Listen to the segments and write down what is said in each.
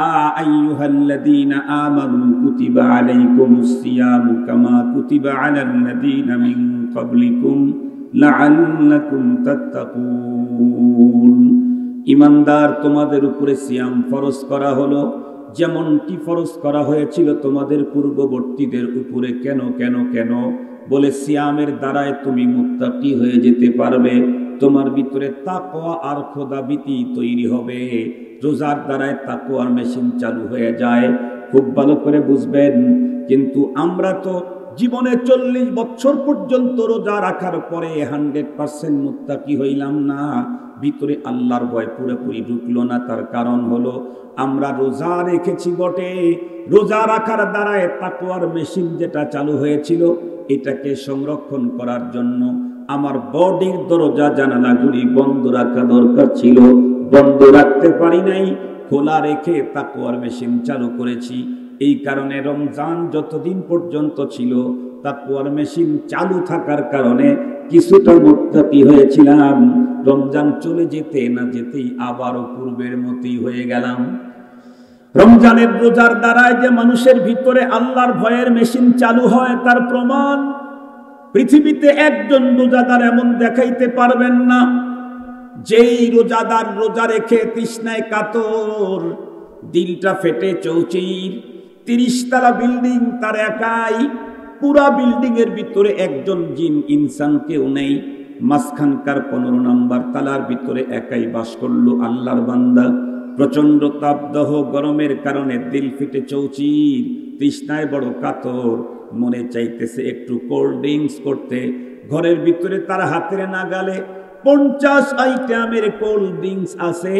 আইয়ুহাল্লাযীনা আমানু কুতিবা আলাইকুমুস সিয়ামু কামা কুতিবা আলাল্লাযীনা মিন ক্বাবলিকুম লাআল্লাকুম তাত্তাকুন। ঈমানদার, তোমাদের উপরে সিয়াম ফরজ করা হলো যেমনটি ফরজ করা হয়েছিল তোমাদের পূর্ববর্তীদের উপরে। কেন কেন কেন? বলে সিয়ামের দ্বারায় তুমি মুত্তাকি হয়ে যেতে পারবে, তোমার ভিতরে তাকওয়া আর খোদাভীতি তৈরি হবে। রোজার দ্বারায় তাকওয়ার মেশিন চালু হয়ে যায়, খুব ভালো করে বুঝবেন। কিন্তু আমরা তো জীবনে 40 বছর পর্যন্ত রোজা রাখার পরে 100% মুত্তাকি হইলাম না, ভিতরে আল্লাহর ভয় পুরোপুরি ঢুকলো না। তার কারণ হলো আমরা রোজা রেখেছি বটে, রোজা রাখার দ্বারায় তাকওয়ার মেশিন যেটা চালু হয়েছিল এটাকে সংরক্ষণ করার জন্য আমার বডির দরজা জানালাগুলি বন্ধ রাখা দরকার ছিল, বন্ধ রাখতে পারি নাই, খোলা রেখে তাকওয়ার মেশিন চালু করেছি। এই কারণে রমজান যতদিন পর্যন্ত ছিল তাকওয়ার মেশিন চালু থাকার কারণে কিছুটা মুত্তাকি হয়েছিলাম। রমজান চলে যেতে না যেতেই আবারও পূর্বের মতোই হয়ে গেলাম। রমজানের রোজার দ্বারায় যে মানুষের ভিতরে আল্লাহর ভয়ের মেশিন চালু হয় তার প্রমাণ পৃথিবীতে একজন রোজাদার এমন দেখাইতে পারবেন না যেই রোজাদার রোজা রেখে তৃষ্ণায় কাতর, দিলটা ফেটে চৌচির, 30 তলা বিল্ডিং তার একাই, পুরা বিল্ডিং এর ভিতরে একজন জিন ইনসান কেউ নেই, মাঝখানকার 15 নম্বর তালার ভিতরে একাই বাস করলো আল্লাহর বান্দা। প্রচন্ড তাপদাহ গরমের কারণে দিল ফেটে চৌচির, তৃষ্ণায় বড় কাতর, মনে চাইতেছে একটু কোল্ড ড্রিঙ্কস করতে। ঘরের ভিতরে তার হাতের নাগালে 50 আইটেমের কোল্ড ড্রিঙ্কস আছে।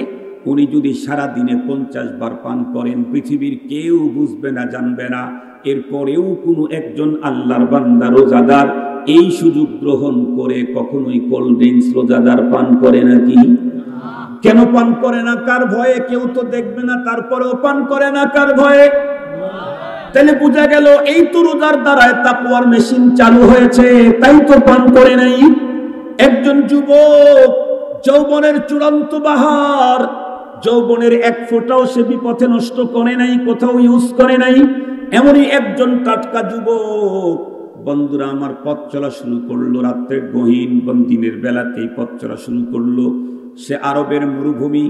উনি যদি সারা দিনে 50 বার পান করেন পৃথিবীর কেউ বুঝবে না, জানবে না। এরপরেও কোনো একজন আল্লাহর বান্দা রোজাদার এই সুযোগ গ্রহণ করে কখনোই কোল্ড ড্রিঙ্কস রোজাদার পান করে নাকি? কেন পান করে না? কার ভয়ে? কেউ তো দেখবে না, তারপরেও পান করে না কার ভয়ে? তাহলে বোঝা গেল এই তো রোজার দ্বারায় তাকওয়ার মেশিন চালু হয়েছে, তাই তো পান করে নাই। একজন যুবক যৌবনের চূড়ান্ত বাহার, যৌবনের এক ফোঁটাও সে বিপথে নষ্ট করে নাই, কোথাও ইউজ করে নাই, এমনই একজন টাটকা যুবক বন্ধুরা আমার পথ চলা শুরু করলো। রাত্রের গহীন দিনের বেলাতেই পথ চলা শুরু করলো। সে আরবের মরুভূমি,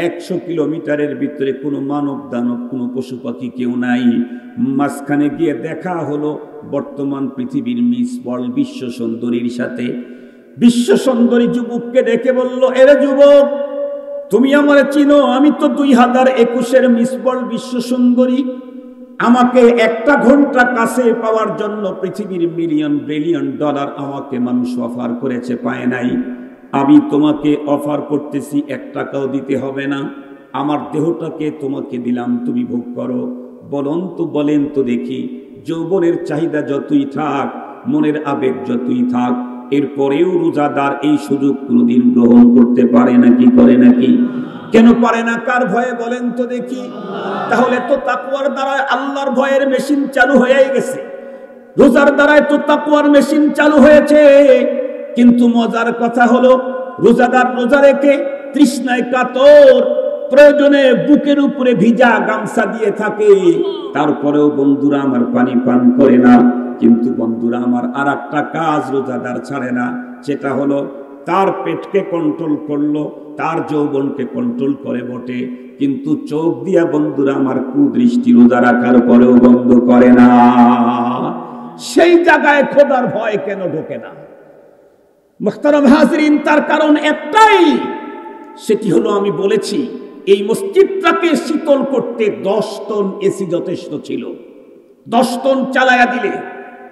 100 কিলোমিটারের ভিতরে কোনো মানব দানব কোনো পশু পাখি কেউ নাই। মাঝখানে গিয়ে দেখা হলো বর্তমান পৃথিবীর মিস ওয়ার্ল্ড বিশ্ব সুন্দরীর সাথে। বিশ্ব সুন্দরী যুবককে ডেকে বলল, এরে যুবক, তুমি আমারে চিনো? আমি তো 2021-এর মিস ওয়ার্ল্ড বিশ্ব সুন্দরী। আমাকে 1 ঘন্টা কাছে পাওয়ার জন্য পৃথিবীর $1 বিলিয়ন আমাকে মানুষ অফার করেছে, পায় নাই। আমি তোমাকে অফার করতেছি, 1 টাকাও দিতে হবে না, আমার দেহটাকে তোমাকে দিলাম, তুমি ভোগ করো। বলেন তো দেখি, যৌবনের চাহিদা যতই থাক, মনের আবেগ যতই থাক, এরপরেও রোজাদার এই সুযোগ কোনোদিন গ্রহণ করতে পারে নাকি? করে নাকি? কেন পারে না? কার ভয়ে? বলেন তো দেখি। তাহলে তো তাকওয়ার দ্বারায় আল্লাহর ভয়ের মেশিন চালু হয়ে গেছে, রোজার দ্বারায় তো তাকওয়ার মেশিন চালু হয়েছে। কিন্তু মজার কথা হলো রোজাদার রোজা রেখে তৃষ্ণায় কাতর, প্রয়োজনে বুকের উপরে ভিজা গামছা দিয়ে থাকে, তারপরেও বন্ধুরা আমার পানি পান করে না। কিন্তু বন্ধুরা আমার আরেকটা কাজ রোজাদার ছাড়ে না, সেটা হলো তার পেটকে কন্ট্রোল করলো, তার যৌবনকে কন্ট্রোল করে বটে, কিন্তু চোখ দিয়া বন্ধুরা আমার কুদৃষ্টি রোজা রাখার পরেও বন্ধ করে না। সেই জায়গায় খোদার ভয় কেন ঢোকে না? মুহতারাম হাজরিন, তার কারণ একটাই, সেটি হলো আমি বলেছি এই মসজিদটাকে শীতল করতে 10 টন এসি যথেষ্ট ছিল। 10 টন চালায়া দিলে,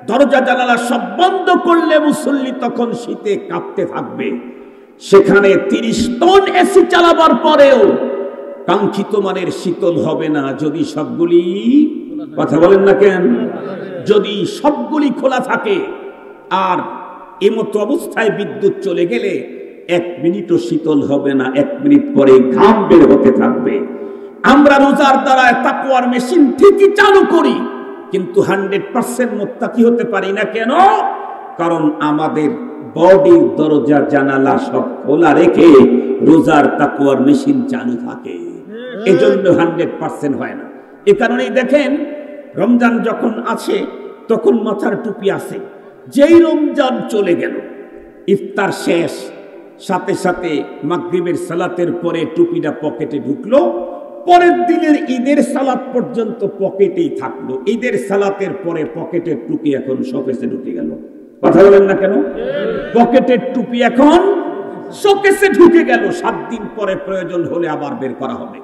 দরজা জানালা সব বন্ধ করলে মুসল্লি তখন শীতে কাঁপতে থাকবে। সেখানে 30 টন এসি চালাবার পরেও কাঙ্ক্ষিত মানের শীতল হবে না যদি সবগুলি, কথা বলেন না কেন, যদি সবগুলি খোলা থাকে। আর এমতো অবস্থায় বিদ্যুৎ চলে গেলে 1 মিনিটও শীতল হবে না, 1 মিনিট পরে ঘাম বের হতে থাকবে। আমরা রোজার দ্বারা তাকওয়ার মেশিন ঠিকই চালু করি, কিন্তু 100% মুত্তাকি হতে পারি না। কেন? কারণ আমাদের বডির দরজা জানালা সব খোলা রেখে রোজার তাকওয়ার মেশিন চালু থাকে। এজন্য 100% হয় না। এ কারণেই দেখেন রমজান যখন আছে তখন মাথার টুপি আছে, যেই রমজান চলে গেল ইফতার শেষ, সাথে সাথে মাগরিবের সালাতের পরে টুপিটা পকেটে ঢুকলো, পরের দিনের ঈদের সালাত পর্যন্ত পকেটেই থাকলো। ঈদের সালাতের পরে পকেটের টুপি এখন শোকেসে ঢুকে গেল। কথা বলেন না কেন? পকেটের টুপি এখন শোকেসে ঢুকে গেল। 7 দিন পরে প্রয়োজন হলে আবার বের করা হবে।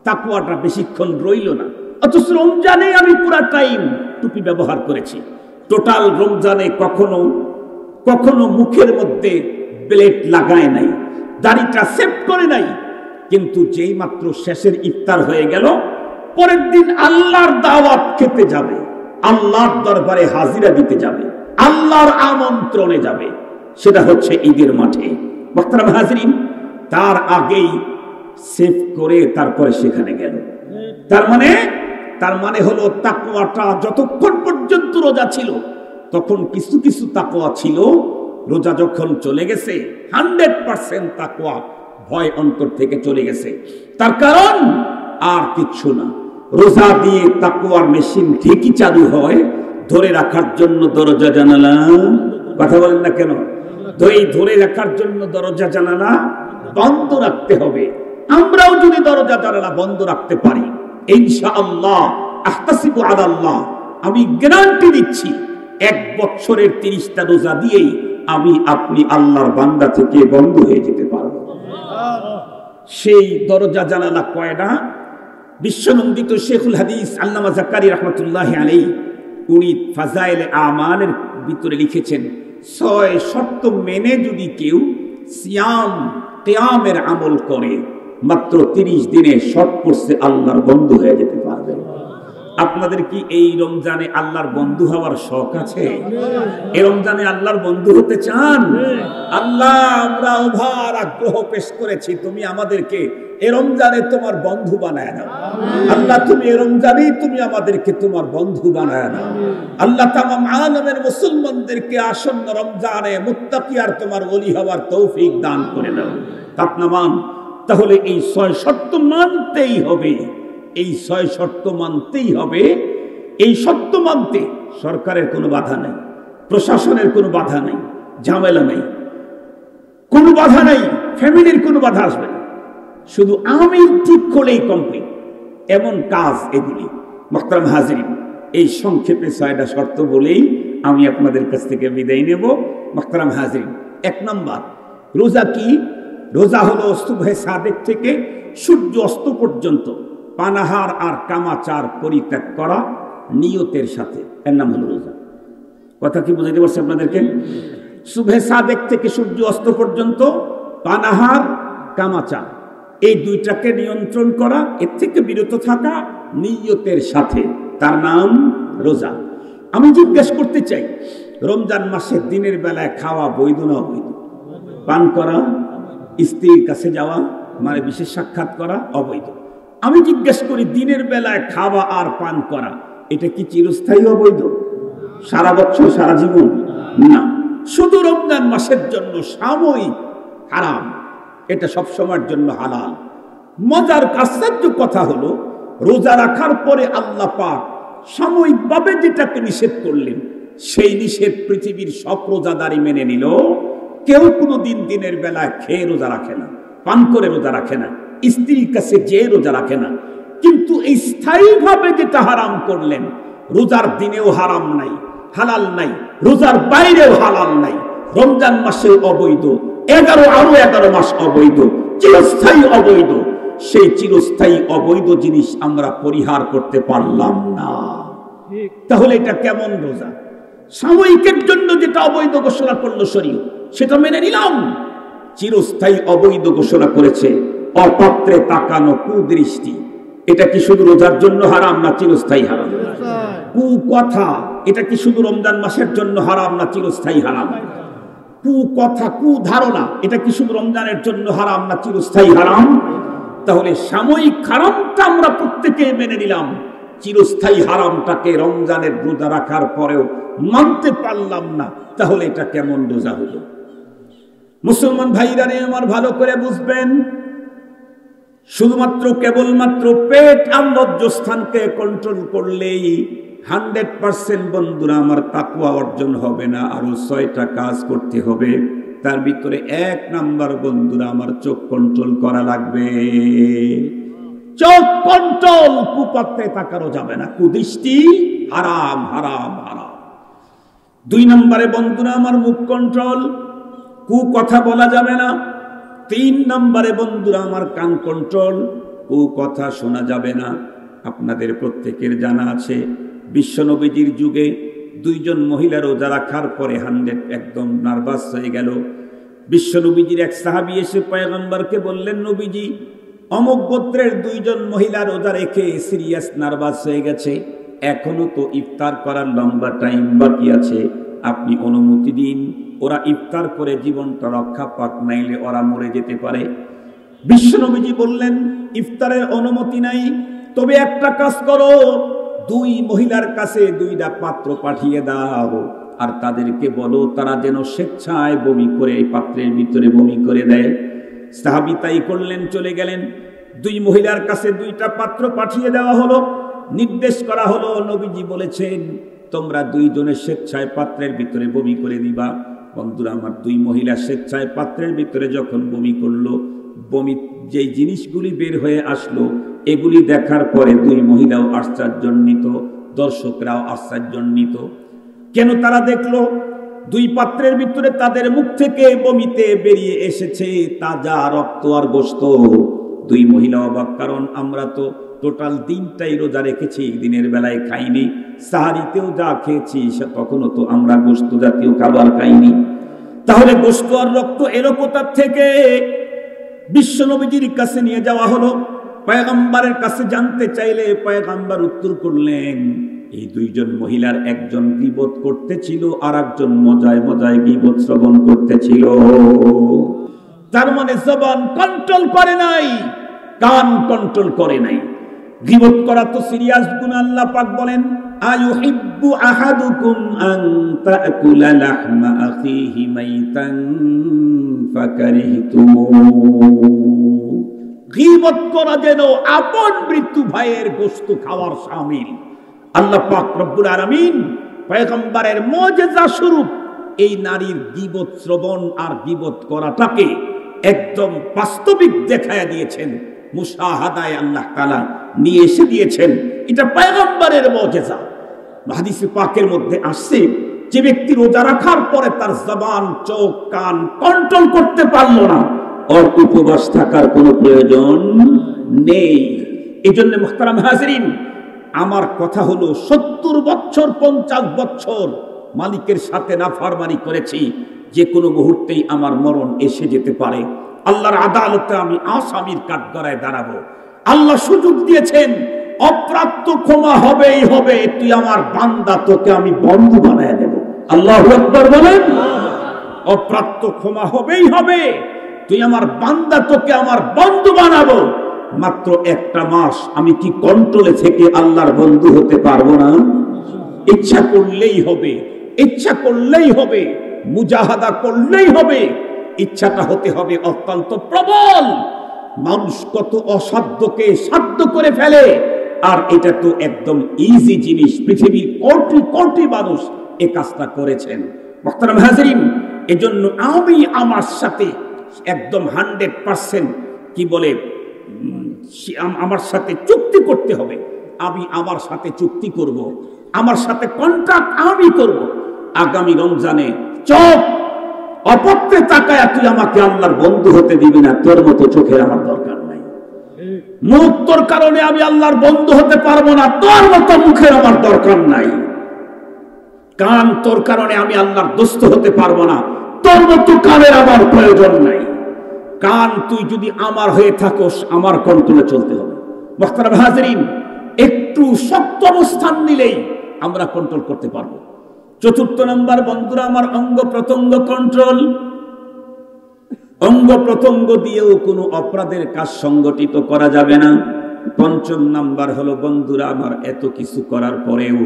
তাকওয়াটা বেশিক্ষণ রইল না। অথচ রমজানে আমি পুরা টাইম টুপি ব্যবহার করেছি। টোটাল রমজানে কখনো কখনো মুখের মধ্যে ব্লেড লাগায় নাই, দাড়িটা সেভ করে নাই, কিন্তু যেই মাত্র শেষের ইফতার হয়ে গেল, পরের দিন আল্লাহর দাওয়াত খেতে যাবে, আল্লাহর দরবারে হাজিরা দিতে যাবে, আল্লাহর আমন্ত্রণে যাবে, সেটা হচ্ছে ঈদের মাঠে। মোহতারাম হাজরিন, তার আগেই সেভ করে তারপরে সেখানে গেল। তার মানে হলো তাকওয়াটা যতক্ষণ পর্যন্ত রোজা ছিল তখন কিছু কিছু তাকওয়া ছিল, রোজা যখন চলে গেছে 100% তাকওয়া ভয় অন্তর থেকে চলে গেছে। তার কারণ আর কিচ্ছু না, রোজা দিয়ে তাকওয়ার মেশিন ঠিকই চালু হয়, ধরে রাখার জন্য দরজা জানালা, কথা বলেন না কেন, ধরে রাখার জন্য দরজা জানালা বন্ধ রাখতে হবে। আমরাও যদি দরজা জানালা বন্ধ রাখতে পারি, ইনশাআল্লাহ আহতাসিবু আলাল্লাহ, আমি গ্যারান্টি দিচ্ছি 1 বছরের 30টা রোজা দিয়েই আমি আপনি আল্লাহর বান্দা থেকে বন্ধ হয়ে যেতে পারবো। সেই দরজা জানালা কয়টা? বিশ্বনন্দিত শেখুল হাদিস আল্লামা জাকারিয়া রাহমাতুল্লাহি আলাইহি উনি ফাজাইলে আমালের ভিতরে লিখেছেন, 6 শর্ত মেনে যদি কেউ সিয়াম কিয়ামের আমল করে মাত্র 30 দিনে শর্ট করছে আল্লাহর বন্ধু হয়ে যেতে পারবে। আপনাদের কি এই রমজানে আল্লাহর বন্ধু হওয়ার শখ আছে? এই রমজানে আল্লাহর বন্ধু হতে চান? আল্লাহ, আমরা ওভার আগ্রহ পেশ করেছি, তুমি আমাদেরকে এই রমজানে তোমার বন্ধু বানায় নাও। আল্লাহ, তুমি এই রমজানেই তুমি আমাদেরকে তোমার বন্ধু বানায় নাও। আল্লাহ, তামাম আলমের মুসলমানদেরকে আসন্ন রমজানে মুত্তাকি আর তোমার ওলি হওয়ার তৌফিক দান করে দাও। তাপনামান, তাহলে এই 6 শর্ত মানতেই হবে, এই 6 শর্ত মানতেই হবে। এই শর্ত মানতে সরকারের কোনো বাধা নাই, প্রশাসনের কোনো বাধা নাই, ঝামেলা নাই, কোনো বাধা নাই, ফ্যামিলির কোনো বাধা আসবে না, শুধু আমি ঠিক করলেই কমপ্লিট, এমন কাজ এগুলি। মোহতারাম হাজিরিন, এই সংক্ষেপে 6টা শর্ত বলেই আমি আপনাদের কাছ থেকে বিদায় নেব। মোহতারাম হাজিরিন, 1 নম্বর, রোজা কি? রোজা হলো সুবহে সাদেক থেকে সূর্য অস্ত পর্যন্ত পানাহার আর কামাচার পরিত্যাগ করা নিয়তের সাথে, এর নাম হলো রোজা। কথা কি বুঝাইতে পারছি আপনাদেরকে? সুবহে সাদেক থেকে সূর্য অস্ত পর্যন্ত পানাহার কামাচার, এই 2টাকে নিয়ন্ত্রণ করা, এর থেকে বিরত থাকা নিয়তের সাথে, তার নাম রোজা। আমি জিজ্ঞেস করতে চাই, রমজান মাসে দিনের বেলায় খাওয়া বৈধ না অবৈধ? পান করা, স্ত্রীর কাছে যাওয়া, মানে বিশেষ সাক্ষাৎ করা অবৈধ। আমি জিজ্ঞেস করি, দিনের বেলায় খাওয়া আর পান করা এটা কি চিরস্থায়ী অবৈধ? সারা বছর, সারা জীবন না, শুধু রমজান মাসের জন্য সাময়িক হারাম, এটা সব সময়ের জন্য হালাল। মজার আশ্চর্য কথা হলো, রোজা রাখার পরে আল্লাহ পাক সাময়িকভাবে যেটাকে নিষেধ করলেন, সেই নিষেধ পৃথিবীর সব রোজাদারি মেনে নিল। কেউ কোনোদিন দিনের বেলায় খেয়ে রোজা রাখে না, পান করে রোজা রাখে না, স্ত্রীর কাছে যে রোজা রাখে না। কিন্তু এই স্থায়ীভাবে যেটা হারাম করলেন, রোজার দিনেও হারাম নাই, হালাল নাই, রোজার বাইরেও হালাল নাই, রমজান মাসেও অবৈধ, 11 মাস অবৈধ, চিরস্থায়ী অবৈধ। সেই চিরস্থায়ী অবৈধ জিনিস আমরা পরিহার করতে পারলাম না, তাহলে এটা কেমন রোজা? সাময়িকের জন্য যেটা অবৈধ ঘোষণা করলো শরীয়ত, সেটা মেনে নিলাম। চিরস্থায়ী অবৈধ ঘোষণা করেছে অপাত্রে তাকানো, কুদৃষ্টি, এটা কি শুধু রোজার জন্য হারাম না চিরস্থায়ী হারাম? কুকথা, এটা কি শুধু রমজান মাসের জন্য হারাম না চিরস্থায়ী হারাম? কুকথা, কুধারণা, এটা কি শুধু রমজানের জন্য হারাম না চিরস্থায়ী হারাম? তাহলে সাময়িক হারামটা আমরা প্রত্যেকে মেনে নিলাম, চিরস্থায়ী হারামটাকে রমজানের রোজা রাখার পরেও মানতে পারলাম না, তাহলে এটা কেমন রোজা হলো? মুসলমান ভাইরা আমার ভালো করে বুঝবেন, শুধুমাত্র কেবলমাত্র পেট আর লজ্জাস্থানকে কন্ট্রোল করলেই 100% বন্ধুরা আমার তাকওয়া অর্জন হবে না, আরো 6টা কাজ করতে হবে। তার ভিতরে 1 নাম্বার বন্ধুরা আমার চোখ কন্ট্রোল করা লাগবে। চোখ কন্ট্রোল, কুপাত্রে তাকানো যাবে না, কুদৃষ্টি হারাম হারাম হারাম। 2 নম্বরে বন্ধুরা আমার মুখ কন্ট্রোল, কু কথা বলা যাবে না। 3 নম্বরে বন্ধুরা আমার কান কন্ট্রোল, কু কথা শোনা যাবে না। আপনাদের প্রত্যেকের জানা আছে বিশ্বনবীজির যুগে 2 জন মহিলা রোজা রাখার পরে 100 একদম নার্ভাস হয়ে গেল। বিশ্বনবীজির এক সাহাবী এসে পয়গম্বরকে বললেন, নবীজি অমুক গোত্রের 2 জন মহিলা রোজা রেখে সিরিয়াস নার্ভাস হয়ে গেছে, এখনো তো ইফতার করার লম্বা টাইম বাকি আছে, আপনি অনুমতি দিন, ওরা ইফতার করে জীবনটা রক্ষা পাক, নাইলে ওরা মরে যেতে পারে। বিশ্বনবীজি বললেন, ইফতারের অনুমতি নাই, তবে একটা কাজ করো, 2 মহিলার কাছে 2টা পাত্র পাঠিয়ে দাও, আর তাদেরকে বলো তারা যেন স্বেচ্ছায় বমি করে এই পাত্রের ভিতরে বমি করে দেয়। সাহাবী তাই করলেন, চলে গেলেন। 2 মহিলার কাছে 2টা পাত্র পাঠিয়ে দেওয়া হলো। নির্দেশ করা হলো, নবীজি বলেছেন তোমরা 2 জনে স্বেচ্ছায় পাত্রের ভিতরে বমি করে দিবা। বন্ধুরা আমার 2 মহিলা স্বেচ্ছায় পাত্রের ভিতরে যখন বমি করলো, বমি যেই জিনিসগুলি বের হয়ে আসলো, এগুলি দেখার পরে 2 মহিলাও আশ্চর্যান্বিত, দর্শকরাও আশ্চর্যান্বিত। কেন তারা দেখলো 2 পাত্রের ভিতরে তাদের মুখ থেকে বমিতে বেরিয়ে এসেছে তাজা রক্ত আর গোশত। 2 মহিলা অবাক, কারণ আমরা তো টোটাল দিনটাই রোজা রেখেছি, দিনের বেলায় খাইনি, সাহারিতেও যা খেয়েছি সে তখনও তো আমরা গোশত জাতীয় খাবার খাইনি, তাহলে গোশত আর রক্ত এলো কোথা থেকে? বিশ্বনবীজির কাছে নিয়ে যাওয়া হলো। পয়গম্বরের কাছে জানতে চাইলে পয়গম্বর উত্তর করলেন, এই 2 জন মহিলার একজন গীবত করতেছিল, আর একজন মজায় মজায় গীবত শ্রবণ করতেছিল। তার মানে জবান কন্ট্রোল করে নাই, কান কন্ট্রোল করে নাই। গীবত করা তো সিরিয়াস গুনাহ। আল্লাহ পাক বলেন, আয়ুহিব্বু আহাদুকুম আন তাকুলা লাহমা আখিহি মাইতান ফাকারিহতুমু। গীবত করা যেন আপন মৃত্যু ভাইয়ের গোশত খাওয়ার শামিল। আল্লাহ পাক রব্বুল আলামিন পয়গম্বরের মুজিজা স্বরূপ এই নারীর গীবত শ্রবণ আর গীবত করাটাকে একদম বাস্তবিক দেখায়া দিয়েছেন, মুশাহাদায় আল্লাহ তাআলা নিয়ে এসে দিয়েছেন। এটা পয়গম্বরের মুজিজা। হাদিসে পাকের মধ্যে আসছে, যে ব্যক্তি রোজা রাখার পরে তার জবান, চোখ, কান কন্ট্রোল করতে পারলো না, ওর উপবাস থাকার কোনো প্রয়োজন নেই। এজন্য মুহতারাম হাজিরিন, আমার কথা হলো 70 বছর 50 বছর মালিকের সাথে নাফরমানি করেছি, যে কোনো মুহূর্তেই আমার মরণ এসে যেতে পারে। আল্লাহর আদালতে আমি আসামির কাঠগড়ায় দাঁড়াবো। আল্লাহ সুযোগ দিয়েছেন, অপ্রাপ্ত ক্ষমা হবেই হবে, তুই আমার বান্দা, তোকে আমি বন্ধু বানায় দেব। আল্লাহু আকবার বলেন। অপ্রাপ্ত ক্ষমা হবেই হবে, তুই আমার বান্দা, তোকে আমার বন্ধু বানাবো। মাত্র 1টা মাস আমি কি কন্ট্রোলে থেকে আল্লাহর বন্ধু হতে পারবো না? ইচ্ছা করলেই হবে, ইচ্ছা করলেই হবে, মুজাহাদা করলেই হবে। ইচ্ছাটা হতে হবে অত্যন্ত প্রবল। মানুষ কত অসাধ্যকে সাধ্য করে ফেলে, আর এটা তো একদম ইজি জিনিস। পৃথিবীর কোটি কোটি মানুষ এই কাজটা করেছেন। মুহতারাম হাজিরিন, এজন্য আমি আমার সাথে একদম 100% কি বলে, আমার সাথে চুক্তি করতে হবে। আমি আমার সাথে চুক্তি করব, আমার সাথে কন্ট্রাক্ট আমি করব। আগামী রমজানে চোখ অপত্রে তাকায় তুই আমাকে আল্লাহর বন্ধু হতে দিবি না, তোর মতো চোখের আমার দরকার নাই। মুখ তোর কারণে আমি আল্লাহর বন্ধু হতে পারবো না, তোর মতো মুখের আমার দরকার নাই। কান তোর কারণে আমি আল্লাহর দোস্ত হতে পারবো না, তোর মতো কানের আমার প্রয়োজন নাই। কান তুই যদি আমার হয়ে থাকোস, আমার কন্ট্রোলে চলতে হবে। মুহতারাম হাজিরিন, একটু শক্ত অবস্থান নিলেই আমরা কন্ট্রোল করতে পারবো। 4র্থ নাম্বার বন্ধুরা আমার, অঙ্গ প্রত্যঙ্গ কন্ট্রোল। অঙ্গ প্রত্যঙ্গ দিয়েও কোনো অপরাধের কাজ সংগঠিত করা যাবে না। 5ম নাম্বার হলো বন্ধুরা আমার, এত কিছু করার পরেও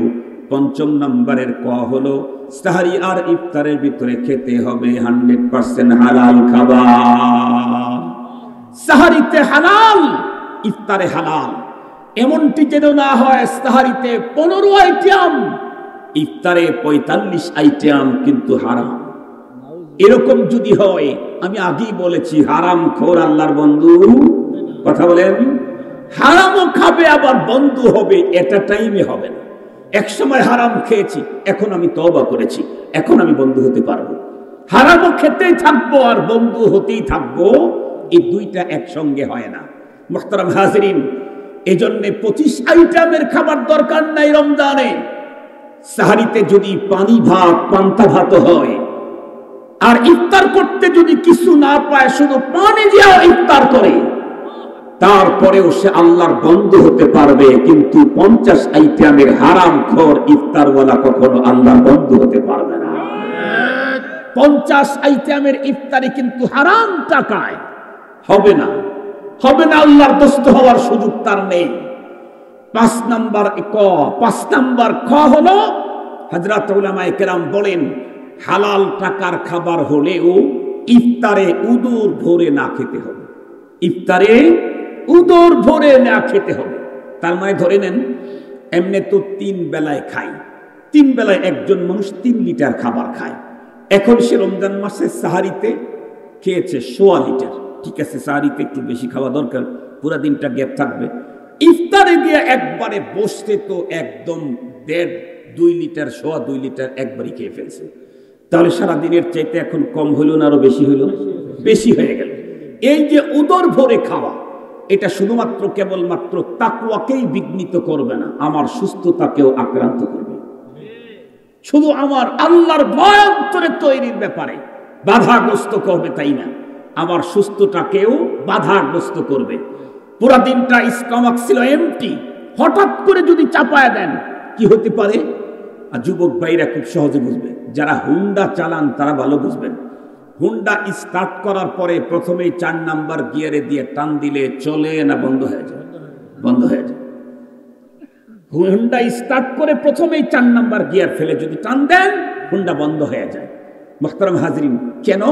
5ম নাম্বারের ক হলো, সাহারি আর ইফতারের ভিতরে খেতে হবে 100% হালাল খাবার। সাহারিতে হালাল, ইফতারে হালাল, এমনটি যেন না হয় সাহারিতে 15 আইটেম, ইফতারে 45 আইটেম কিন্তু হারাম। এরকম যদি হয়, আমি আগেই বলেছি হারাম খোর আল্লাহর বন্ধু, কথা বলেন, হারামও খাবে আবার বন্ধু হবে, এটা টাইমে হবে না। এক সময় হারাম খেয়েছি, এখন আমি তওবা করেছি, এখন আমি বন্ধু হতে পারবো। হারামও খেতেই থাকবো আর বন্ধু হতেই থাকবো, এই দুইটা একসঙ্গে হয় না। মুহতারাম হাজিরিন, এজন্য 25 আইটেমের খাবার দরকার নাই রমজানে। সাহারিতে যদি পানি ভাত, পান্তা ভাত হয়, আর ইফতার করতে যদি কিছু না পায়, শুধু পানি দিয়ে ইফতার করে, তারপরেও সে আল্লাহর বন্ধু হতে পারবে। কিন্তু 50 আইটেমের হারাম খোর ইফতারওয়ালা কখনো আল্লাহর বন্ধু হতে পারবে না। 50 আইটেমের ইফতারি কিন্তু হারাম টাকায় হবে না, হবে না, আল্লাহর দোস্ত হওয়ার সুযোগ তার নেই। 5 নাম্বার খ হলো, হযরত উলামায়ে কেরাম বলেন, হালাল টাকার খাবার হলেও ইফতারে উদর ভরে না খেতে হবে। ইফতারে উদর ভরে না খেতে হবে। তার মানে ধরে নেন, এমনি তো 3 বেলায় খাই, 3 বেলায় একজন মানুষ 3 লিটার খাবার খায়। এখন সে রমজান মাসে সাহারিতে খেয়েছে 1.25 লিটার, ঠিক আছে, সাহারিতে একটু বেশি খাওয়া দরকার, পুরা দিনটা গ্যাপ থাকবে। ইফতারে গিয়ে একবারে বসতে তো একদম 1.5-2 লিটার 1.25 লিটার একবারই খেয়ে ফেলছে। তাহলে সারা দিনের চাইতে এখন কম হইল না আরো বেশি হইল? বেশি হয়ে গেল। এই যে উদর ভরে খাওয়া, এটা শুধুমাত্র কেবলমাত্র তাকওয়াকেই বিঘ্নিত করবে না, আমার সুস্থতাকেও আক্রান্ত করবে। শুধু আমার আল্লাহর ভয় অন্তরে তৈরির ব্যাপারে বাধাগ্রস্ত করবে তাই না, আমার সুস্থতাকেও বাধাগ্রস্ত করবে। পুরা দিনটা স্টমাক ছিল এমটি, হঠাৎ করে যদি চাপায় দেন, কি হতে পারে? আর যুবক ভাইরা খুব সহজে বুঝবে, যারা হুন্ডা চালান তারা ভালো বুঝবেন। হুন্ডা স্টার্ট করার পরে প্রথমেই 4 নাম্বার গিয়ারে দিয়ে টান দিলে চলে না বন্ধ হয়ে যায়? বন্ধ হয়ে যায়। হুন্ডা স্টার্ট করে প্রথমেই 4 নাম্বার গিয়ার ফেলে যদি টান দেন, হুন্ডা বন্ধ হয়ে যায়। মুহতারাম হাজরিন, কেন?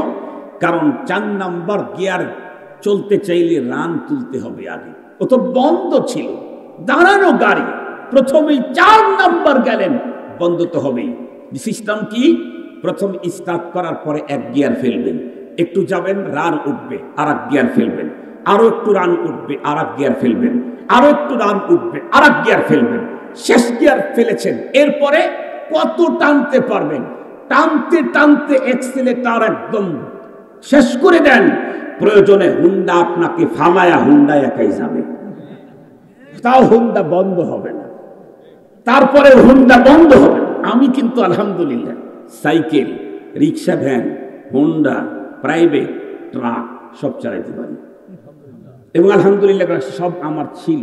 কারণ 4 নাম্বার গিয়ার চলতে চাইলে রান তুলতে হবে আগে, ও তো বন্ধ ছিল, দাঁড়ানো গাড়ি, প্রথমেই 4 নাম্বার গেলেন, বন্ধ তো হবেই। সিস্টেম কি? প্রথম স্টার্ট করার পরে 1 গিয়ার ফেলবেন, একটু যাবেন, রান উঠবে, আর 1 গিয়ার ফেলবেন, আরো একটু রান উঠবে, আর 1 গিয়ার ফেলবেন, আরো একটু রান উঠবে, আর 1 গিয়ার ফেলবেন, শেষ গিয়ার ফেলেছেন। এরপরে কত টানতে পারবেন? টানতে টানতে এক্সেলেটর একদম শেষ করে দেন, প্রয়োজনে হুন্ডা আপনাকে ফালায়া হুন্ডা একাই যাবে, তাও হুন্ডা বন্ধ হবে না। তারপরে হুন্ডা বন্ধ হবে না। আমি কিন্তু আলহামদুলিল্লাহ সাইকেল, রিক্সা, ভ্যান, হুন্ডা, প্রাইভেট, ট্রাক সব চালাইতে পারি, এবং আলহামদুলিল্লাহ সব আমার ছিল,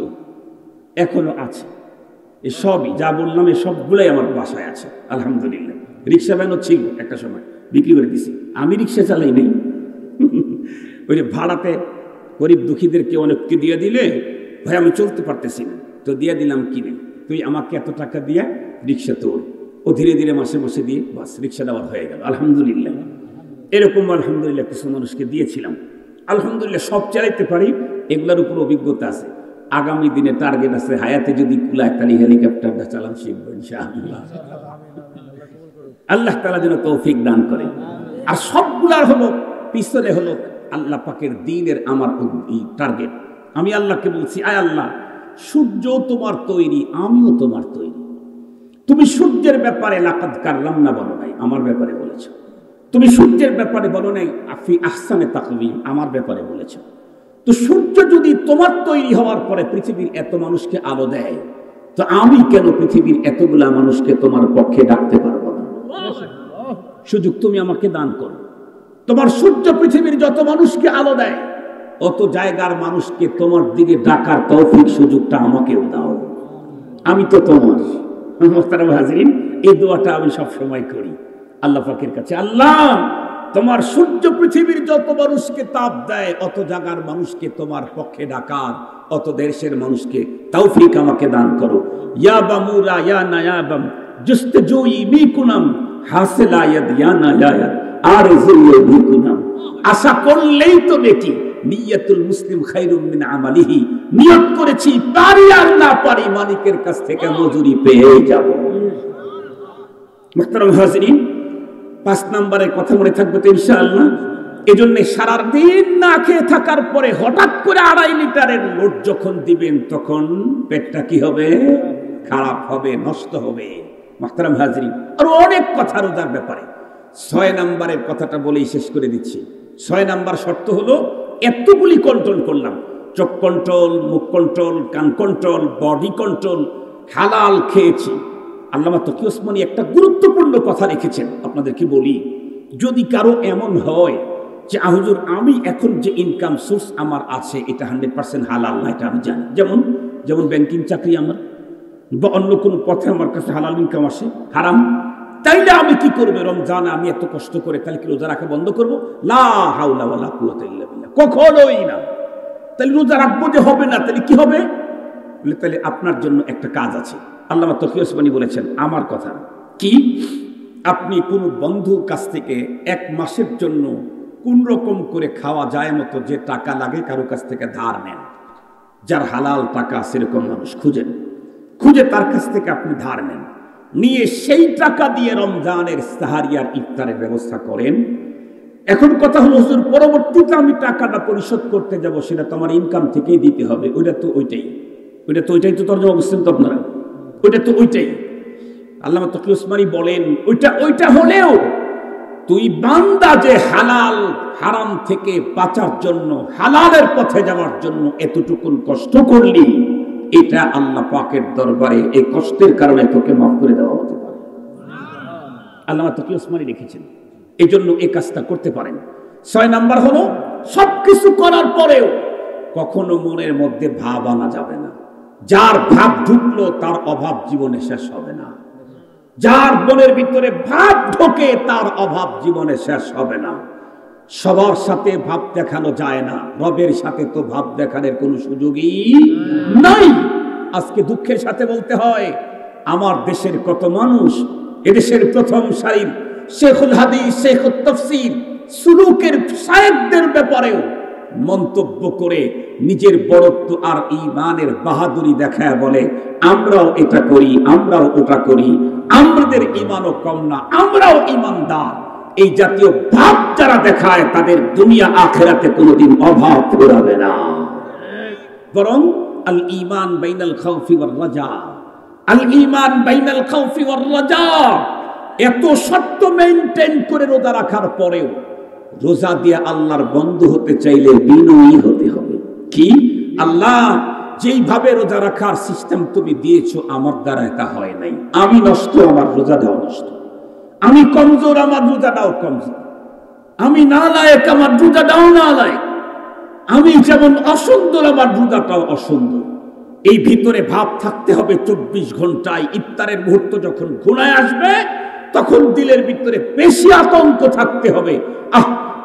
এখনো আছে। এই সবই যা বললাম, এই সবগুলাই আমার বাসায় আছে আলহামদুলিল্লাহ। রিক্সা ভ্যানও ছিল একটা সময়, বিক্রি করে দিছি। আমি রিক্সা চালাই নেই, ওই যে ভাড়াতে গরিব দুঃখীদেরকে অনেককে দিয়ে দিলে, ভাই আমি চলতে পারতেছি না, তো দিয়ে দিলাম কিনে, তুই আমাকে এত টাকা দিয়া রিক্সা তোর, ও ধীরে ধীরে মাসে মাসে দিয়ে বাস রিক্সা দেওয়ার হয়ে গেল আলহামদুলিল্লাহ। এরকম আলহামদুলিল্লাহ কিছু মানুষকে দিয়েছিলাম, আলহামদুলিল্লাহ সব চালাইতে পারি, এগুলোর উপর অভিজ্ঞতা আছে। আগামী দিনে টার্গেট আছে, হায়াতে যদি কুলায় তাহলে হেলিকপ্টারটা চালান শিখবো ইনশাআল্লাহ। আল্লাহ তাআলা যেন তৌফিক দান করে। আর সবগুলার হলো পিছনে হলো আল্লাহ পাকের দ্বীনের আমার টার্গেট। আমি আল্লাহকে বলছি, আয় আল্লাহ, সূর্য তোমার তৈরি, আমিও তোমার তৈরি। তুমি সূর্যের ব্যাপারে লাকাদ কাররামনা বলো নাই, আমার ব্যাপারে বলেছো। তুমি সূর্যের ব্যাপারে বলো নাই আফি আহসানে তাকওয়িম, আমার ব্যাপারে বলেছো। তো সূর্য যদি তোমার তৈরি হওয়ার পরে পৃথিবীর এত মানুষকে আলো দেয়, তো আমি কেন পৃথিবীর এতগুলা মানুষকে তোমার পক্ষে ডাকতে পারবো না? সুযোগ তুমি আমাকে দান করো। তোমার সূর্য পৃথিবীর যত মানুষকে আলো দেয়, অত জায়গার মানুষকে তোমার দিকে ডাকার তৌফিক সুযোগটা আমাকেও দাও। আমি তো তোমার। মুহতারাম হাজিরিন, এই দোয়াটা আমি সব সময় করি আল্লাহ পাকের কাছে, আল্লাহ তোমার সূর্য পৃথিবীর যত মানুষকে তাপ দেয়, অত জায়গার মানুষকে তোমার পক্ষে ডাকার, অত দেশের মানুষকে তৌফিক আমাকে দান করো। ইয়া বামুরা ইয়া নায়াবাম জুস্তজুই মিকুনাম হাসিলা ইয়াদ ইয়া নায়ায়াত আরজুই মিকুনাম। আশা করলেই তো দেখি, নিয়াতুল মুসলিম খায়রুম মিন আমালিহি, নিয়ত করেছি পারি আর না পারি মালিকের কাছ থেকে মজুরি পেয়ে যাব। মুহতারাম হাজিরিন, 5 নম্বরের কথা মনে থাকবে তো ইনশাআল্লাহ। এজন্য সারা দিন না খেয়ে থাকার পরে হঠাৎ করে 2.5 লিটারের লোড যখন দিবেন তখন পেটটা কি হবে? খারাপ হবে, নষ্ট হবে। মুহতারাম হাজিরিন, আর অনেক কথা রোজার ব্যাপারে। 6 নম্বরের কথাটা বলেই শেষ করে দিচ্ছি। 6 নম্বর শর্ত হলো এতগুলি কন্ট্রোল করলাম, চোখ কন্ট্রোল, মুখ কন্ট্রোল, কান কন্ট্রোল, বডি কন্ট্রোল, হালাল খেয়েছি। আল্লামা তকি ওসমানী একটা গুরুত্বপূর্ণ কথা রেখেছেন, আপনাদেরকে বলি। যদি কারো এমন হয় যে হুজুর আমি এখন যে ইনকাম সোর্স আমার আছে এটা 100% হালাল না, এটা আমি জানি, যেমন ব্যাংকিং চাকরি আমার বা অন্য কোনো পথে আমার কাছে হালাল ইনকাম আসে, হারাম, তাইলে আমি কি করবো? রমজানে আমি এত কষ্ট করে তাহলে কি রোজা রাখা বন্ধ করবো? লা হাওলা ওয়ালা কুওয়াতা ইল্লা বিল্লাহ, কখনোই না। তাহলে রোজা রাখবো যে হবে না, তাহলে কি হবে? বলে তাহলে আপনার জন্য একটা কাজ আছে। আল্লামা তকি ওসমানী বলেছেন আমার কথা কি, আপনি কোন বন্ধুর কাছ থেকে 1 মাসের জন্য কোন রকম করে খাওয়া যায় মতো যে টাকা লাগে কারো কাছ থেকে ধার নেন। যার হালাল টাকা সেরকম মানুষ খুঁজে তার কাছ থেকে আপনি ধার নেন, নিয়ে সেই টাকা দিয়ে রমজানের সাহারি আর ইফতারের ব্যবস্থা করেন। এখন কথা হলো হুজুর পরবর্তীতে আমি টাকাটা পরিশোধ করতে যাব, সেটা তো আমার ইনকাম থেকেই দিতে হবে। ওইটা তো ওইটাই তো তর্জমা বুঝছেন তো আপনারা? ওইটা তো ওইটাই। আল্লামা তকি ওসমানী বলেন ওইটা হলেও তুই বান্দা যে হালাল হারাম থেকে বাঁচার জন্য, হালালের পথে যাওয়ার জন্য এতটুকুন কষ্ট করলি, এটা আল্লাহ পাকের দরবারে এই কষ্টের কারণে তোকে মাফ করে দেওয়া হতে পারে। আল্লামা তকি ওসমানী লিখেছেন, এই জন্য এই কাজটা করতে পারেন। 6 নাম্বার হলো সবকিছু করার পরেও কখনো মনের মধ্যে ভাব আনা যাবে না। যার ভাব ঢুকলো তার অভাব জীবনে শেষ হবে না। যার মনের ভিতরে ভাব ঢোকে তার অভাব জীবনে শেষ হবে না। সবার সাথে ভাব দেখানো যায় না, রবের সাথে তো ভাব দেখানোর কোনো সুযোগই নাই। আজকে দুঃখের সাথে বলতে হয়, আমার দেশের কত মানুষ এদেশের প্রথম সারির শেখুল হাদিস, শেখুল তাফসীর, সুলুকের সাহেবদের ব্যাপারেও মন্তব্য করে নিজের বড়ত্ব আর ঈমানের বাহাদুরি দেখায় বলে আমরাও এটা করি, আমরাও ওটা করি, আমাদের ঈমানও কম না, আমরাও ঈমানদার। এই জাতীয় ভাব যারা দেখায় তাদের দুনিয়া আখিরাতে কোনোদিন অভাব ফুরাবে না। বরং আল ঈমান বাইনাল খাউফি ওয়ার রাজা, আল ঈমান বাইনাল খাউফি ওয়ার রাজা, এত শর্ত মেইনটেইন করে রোজা রাখার পরেও রোজা দিয়ে আল্লাহর বন্ধু হতে চাইলে বিনয়ী হতে হবে। কি আল্লাহ, যেইভাবে রোজা রাখার সিস্টেম তুমি দিয়েছো আমার দ্বারা এটা হয় নাই, আমি নষ্ট, আমার রোজাটাও নষ্ট, আমি কমজোর, আমার রোজাটাও কমজোর, আমি নালায়েক, আমার রোজাটাও নালায়েক, আমি যেমন অসুন্দর আমার রোজাটাও অসুন্দর। এই ভিতরে ভাব থাকতে হবে 24 ঘন্টায়। ইফতারের মুহূর্ত যখন ঘনায় আসবে তখন দিলের ভিতরে বেশি আতঙ্ক থাকতে হবে,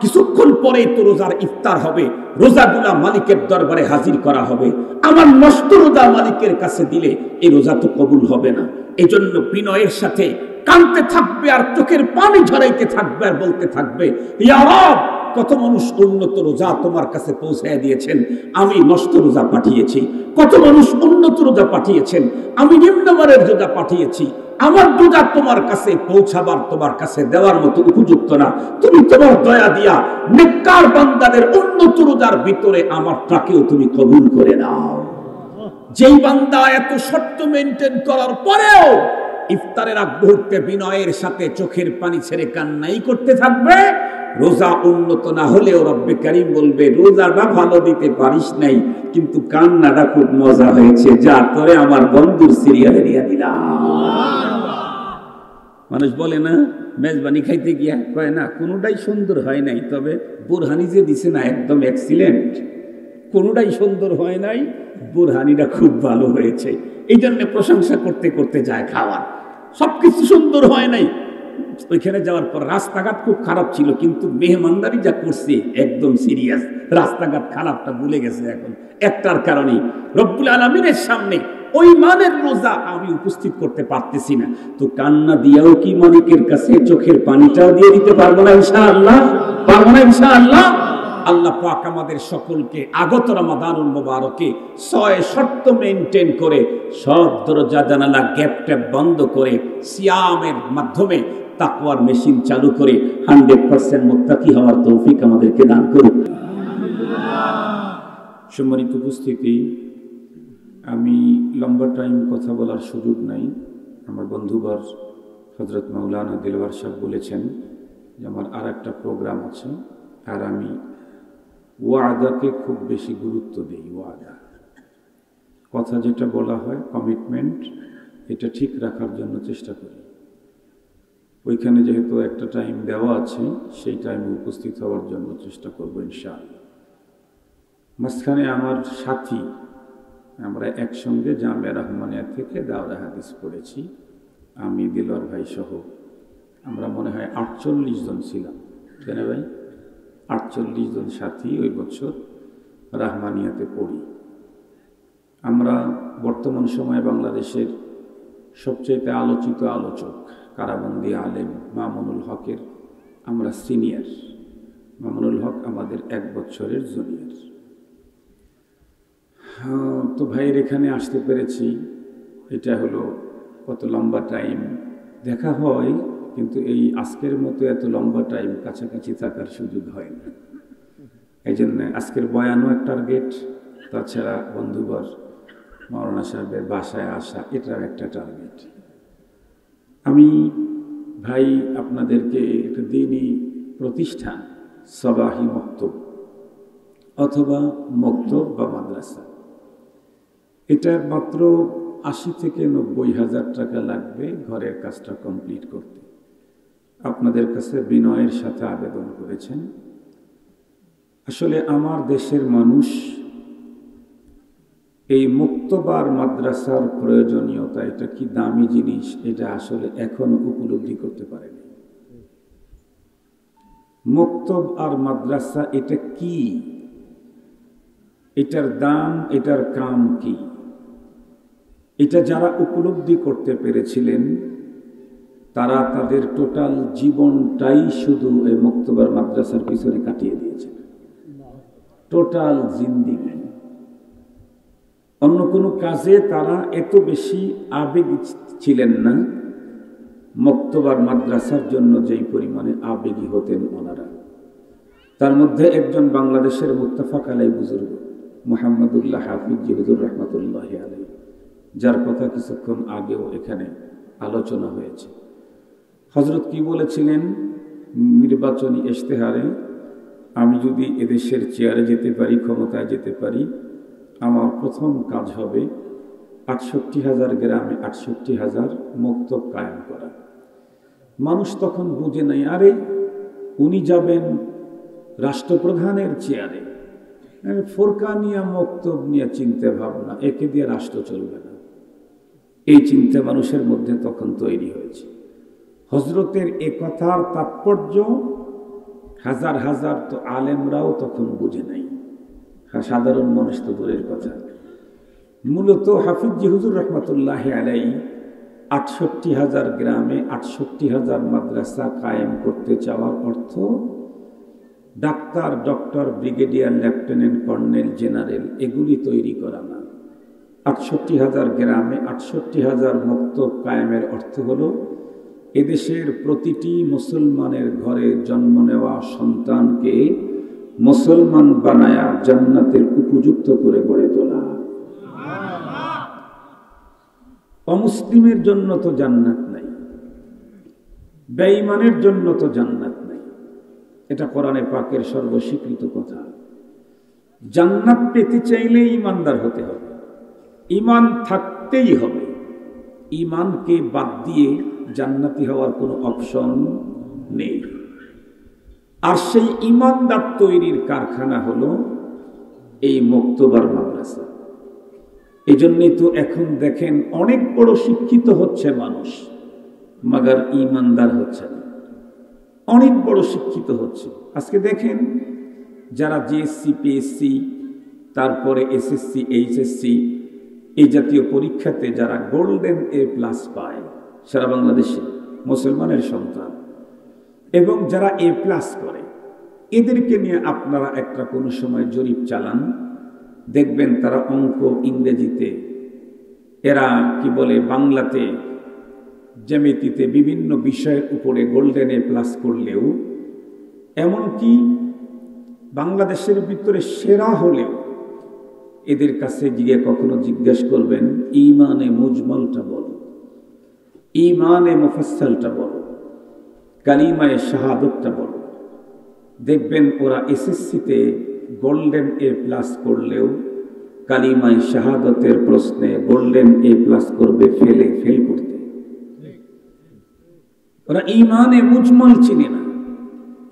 কিছুক্ষণ পরেই তো রোজার ইফতার হবে, রোজাগুলা মালিকের দরবারে হাজির করা হবে, আমার নষ্ট রোজা মালিকের কাছে দিলে এই রোজা তো কবুল হবে না। এজন্য বিনয়ের সাথে কাঁদতে থাকবে আর চোখের পানি ঝরাইতে থাকবে আর বলতে থাকবে, ইয়া রব, কত মানুষ উন্নত রোজা তোমার কাছে পৌঁছায় দিয়েছেন, আমি নষ্ট রোজা পাঠিয়েছি। কত মানুষ উন্নত রোজা পাঠিয়েছেন, আমি নিম্নমানের রোজা পাঠিয়েছি। আমার রোজা তোমার কাছে পৌঁছাবার, তোমার কাছে দেওয়ার মতো উপযুক্ত না। তুমি তোমার দয়া দিয়া নেককার বান্দাদের উন্নত রোজার ভিতরে আমারটাকেও তুমি কবুল করে নাও। যেই বান্দা এত শর্ত মেনটেন করার পরেও ইফতারের আগ মুহূর্তে বিনয়ের সাথে চোখের পানি ছেড়ে কান্নাই করতে থাকবে, রোজা উন্নত না হলেও রব্বে কারীম বলবে রোজাটা ভালো দিতে পারিস নাই, কিন্তু কান্নাটা খুব মজা হয়েছে, যা তোরে আমার বন্ধুর সিরিয়ালে দিয়া দিলাম। মানুষ বলে না মেজবানি খাইতে গিয়া কয় না কোনোটাই সুন্দর হয় নাই, তবে বুরহানি যে দিছে না একদম এক্সিলেন্ট, কোনোটাই সুন্দর হয় নাই, বুরহানিটা খুব ভালো হয়েছে। এই জন্য প্রশংসা করতে করতে যায় খাওয়া, সবকিছু সুন্দর হয় নাই। ওইখানে যাওয়ার পর রাস্তাঘাট খুব খারাপ ছিল, কিন্তু মেহমানদারি যা করছে একদম সিরিয়াস, রাস্তাঘাট খারাপটা ভুলে গেছে এখন একটার কারণে। রব্বুল আলামিনের সামনে ওই মানের রোজা আমি উপস্থিত করতে পারতেছি না, তো কান্না দিয়েও কি মালিকের কাছে চোখের পানিটাও দিয়ে দিতে পারবো না ইনশাআল্লাহ? পারবো না ইনশাআল্লাহ? আল্লাহ পাক আমাদের সকলকে আগত রমাদানুল মুবারকে 6 শর্ত মেইনটেইন করে সব দরজা জানালা গ্যাপ ট্যাপ বন্ধ করে সিয়ামের মাধ্যমে তাকওয়ার মেশিন চালু করে 100% মুত্তাকি হওয়ার তৌফিক আমাদেরকে দান করুন। সম্মানিত উপস্থিতি, আমি লম্বা টাইম কথা বলার সুযোগ নাই। আমার বন্ধুবার হযরত মাওলানা দিলওয়ার সাহেব বলেছেন যে আমার আর একটা প্রোগ্রাম আছে, আর আমি ওয়াদাকে খুব বেশি গুরুত্ব দিই। ওয়াদা, কথা যেটা বলা হয়, কমিটমেন্ট, এটা ঠিক রাখার জন্য চেষ্টা করি। ওইখানে যেহেতু একটা টাইম দেওয়া আছে, সেই টাইমে উপস্থিত হওয়ার জন্য চেষ্টা করবো ইনশাআল্লাহ। মাঝখানে আমার সাথী, আমরা একসঙ্গে জামিয়া রহমানিয়া থেকে দাওরা হাদিস পড়েছি, আমি দিলওয়ার ভাই সহ আমরা মনে হয় 48 জন ছিলাম, কেন ভাই? 48 জন সাথী ওই বছর রহমানিয়াতে পড়ি। আমরা বর্তমান সময়ে বাংলাদেশের সবচেয়ে আলোচিত আলোচক কারাবন্দী আলেম মামুনুল হকের আমরা সিনিয়র। মামুনুল হক আমাদের 1 বছরের জুনিয়র। তো ভাইয়ের এখানে আসতে পেরেছি, এটা হলো কত লম্বা টাইম দেখা হয়, কিন্তু এই আজকের মতো এত লম্বা টাইম কাছাকাছি থাকার সুযোগ হয় না। এই জন্য আজকের বয়ানও এক টার্গেট, তাছাড়া বন্ধুবর মাওলানা সাহেবের বাসায় আসা, এটাও একটা টার্গেট। আমি ভাই আপনাদেরকে একটা দ্বীনি প্রতিষ্ঠান সবাহি মক্তব অথবা মক্তব বা মাদ্রাসা, এটার মাত্র 80 থেকে 90 হাজার টাকা লাগবে ঘরের কাজটা কমপ্লিট করতে। আপনাদের কাছে বিনয়ের সাথে আবেদন করেছেন। আসলে আমার দেশের মানুষ এই মুক্তবার মাদ্রাসার প্রয়োজনীয়তা, এটা কি দামি জিনিস, এটা আসলে এখনো উপলব্ধি করতে পারেনি। মুক্তব আর মাদ্রাসা এটা কি, এটার দাম, এটার কাম কি, এটা যারা উপলব্ধি করতে পেরেছিলেন তারা তাদের টোটাল জীবনটাই শুধু এই মুক্তবার মাদ্রাসার পিছনে কাটিয়ে দিয়েছেন। টোটাল জিন্দিগি, অন্য কোনো কাজে তারা এত বেশি আবেগী ছিলেন না। মুক্তবার মাদ্রাসার জন্য যেই পরিমাণে আবেগী হতেন ওনারা, তার মধ্যে একজন বাংলাদেশের মুত্তাফাক আলাই বুজুর্গ মুহাম্মদুল্লাহ হাফিজ হুজুর রহমাতুল্লাহ আলাই, যার কথা কিছুক্ষণ আগেও এখানে আলোচনা হয়েছে। হযরত কি বলেছিলেন নির্বাচনী ইশতেহারে, আমি যদি এদেশের চেয়ারে যেতে পারি, ক্ষমতায় যেতে পারি, আমার প্রথম কাজ হবে 68,000 গ্রামে 68,000 মক্তব কায়েম করা। মানুষ তখন বুঝে নাই, আরে উনি যাবেন রাষ্ট্রপ্রধানের চেয়ারে, ফোরকা নিয়ে মক্তব নিয়ে চিন্তা ভাবনা, একে দিয়ে রাষ্ট্র চলবে না, এই চিন্তা মানুষের মধ্যে তখন তৈরি হয়েছে। হযরতের এ কথার তাৎপর্য হাজার হাজার তো আলেমরাও তখন বুঝে নাই, সাধারণ মানুষ তো দূরের কথা। মূলত হাফিজ হুজুর রহমাতুল্লাহ আলাই 68,000 গ্রামে 68,000 মাদ্রাসা কায়েম করতে চাওয়ার অর্থ doctor, doctor, brigadier, lieutenant, colonel, general এগুলি তৈরি করা না। 68,000 গ্রামে 68,000 মক্তব কায়েমের অর্থ হলো এদেশের প্রতিটি মুসলমানের ঘরে জন্ম নেওয়া সন্তানকে মুসলমান বানায়া জান্নাতের উপযুক্ত করে গড়ে তোলা। অমুসলিমের জন্য তো জান্নাত নাই, বেঈমানের জন্য তো জান্নাত নাই, এটা কোরআনে পাকের সর্বস্বীকৃত কথা। জান্নাত পেতে চাইলে ঈমানদার হতে হবে, ঈমান থাকতেই হবে। ঈমানকে বাদ দিয়ে জান্নাতি হওয়ার কোনো অপশন নেই। আর সেই ঈমানদার তৈরির কারখানা হলো এই মুক্তবার মাদ্রাসা। এই জন্যই তো এখন দেখেন অনেক বড় শিক্ষিত হচ্ছে মানুষ, মাগার ঈমানদার হচ্ছে না। অনেক বড় শিক্ষিত হচ্ছে, আজকে দেখেন যারা জিএসসি, পিএসসি, তারপরে এসএসসি, এইচএসসি এই জাতীয় পরীক্ষাতে যারা গোল্ডেন A+ পায় সারা বাংলাদেশে মুসলমানের সন্তান, এবং যারা A+ করে, এদেরকে নিয়ে আপনারা একটা কোনো সময় জরিপ চালান, দেখবেন তারা অঙ্ক, ইংরেজিতে, এরা কি বলে বাংলাতে, জ্যামিতিতে, বিভিন্ন বিষয়ের উপরে গোল্ডেন এ প্লাস করলেও, এমনকি বাংলাদেশের ভিতরে সেরা হলেও এদের কাছে গিয়ে কখনো জিজ্ঞেস করবেন ঈমানে মুজমালটা বলো, ঈমানে মুফাসসালটা বলো, কালিমায়ে শাহাদাতটা বলো, দেখবেন ওরা এসএসসিতে গোল্ডেন এ প্লাস করলেও কালিমায়ে শাহাদাতের প্রশ্নে গোল্ডেন এ প্লাস করবে ফেল করতে। ওরা ঈমানে মুজমাল চিনে না,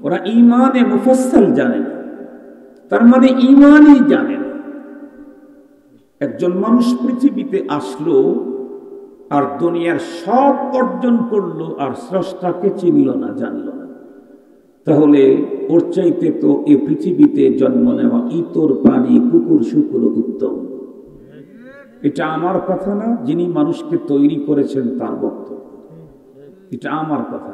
ওরা ঈমানে মুফাসসাল জানে না, তার মানে ঈমানই জানে না। একজন মানুষ পৃথিবীতে আসলো আর দুনিয়ার সব অর্জন করলো আর স্রষ্টাকে চিনল না, জানল না, তাহলে ওর চাইতে তো এই পৃথিবীতে জন্ম নেওয়া ইতর প্রাণী, কুকুর শুকুর উত্তম। এটা আমার কথা না, যিনি মানুষকে তৈরি করেছেন তার বক্তব্য, এটা আমার কথা।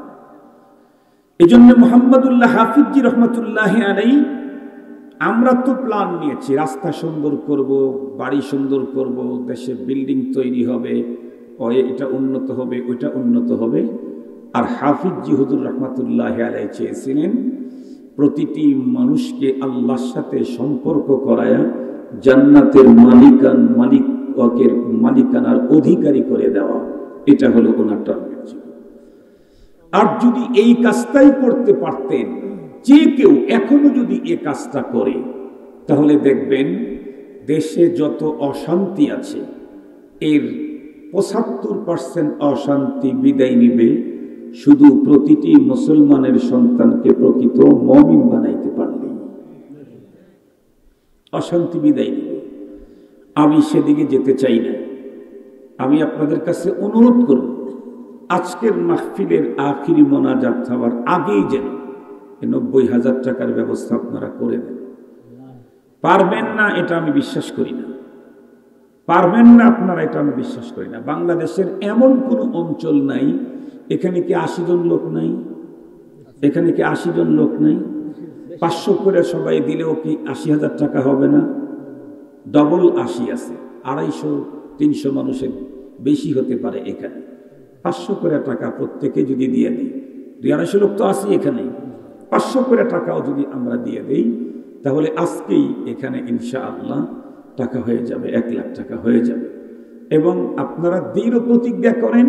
এই জন্য মুহাম্মদুল্লাহ হাফিজি রহমতুল্লাহি আলাইহি, আমরা তো প্ল্যান নিয়েছি, রাস্তা সুন্দর করব, বাড়ি সুন্দর করব, দেশে বিল্ডিং তৈরি হবে, এটা উন্নত হবে, ওইটা উন্নত হবে। আর হাফিজি হুজুর রহমতুল্লাহি আলাইহি চেয়েছিলেন প্রতিটি মানুষকে আল্লাহর সাথে সম্পর্ক করায়া জান্নাতের মালিকানার অধিকারী করে দেওয়া, এটা হলো ওনার টার্গেট ছিল। আর যদি এই কাজটাই করতে পারতেন, যে কেউ এখনো যদি এই কাজটা করে, তাহলে দেখবেন দেশে যত অশান্তি আছে এর ৭৫% অশান্তি বিদায় নিবে শুধু প্রতিটি মুসলমানের সন্তানকে প্রকৃত মুমিন বানাইতে পারলে। অশান্তি বিদায় নিবে। আমি সেদিকে যেতে চাই না। আমি আপনাদের কাছে অনুরোধ করব, আজকের মাহফিলের আখিরি মোনাজাত হওয়ার আগেই যেন ৯০,০০০ টাকার ব্যবস্থা আপনারা করে দেন। পারবেন না এটা আমি বিশ্বাস করি না, পারবেন না আপনারা এটা আমি বিশ্বাস করি না। বাংলাদেশের এমন কোনো অঞ্চল নাই, এখানে কি ৮০ জন লোক নাই? এখানে কি ৮০ জন লোক নাই? ৫০০ করে সবাই দিলেও কি ৮০,০০০ টাকা হবে না? ডবল ৮০ আছে, ২৫০-৩০০ মানুষের বেশি হতে পারে এখানে। ৫০০ করে টাকা প্রত্যেকে যদি দিয়ে দিই, ২০০-২৫০ লোক তো আছি এখানে, ৫০০ করে টাকাও যদি আমরা দিয়ে দিই, তাহলে আজকেই এখানে ইনশাআল্লাহ টাকা হয়ে যাবে, ১ লাখ টাকা হয়ে যাবে। এবং আপনারা দৃঢ় প্রতিজ্ঞা করেন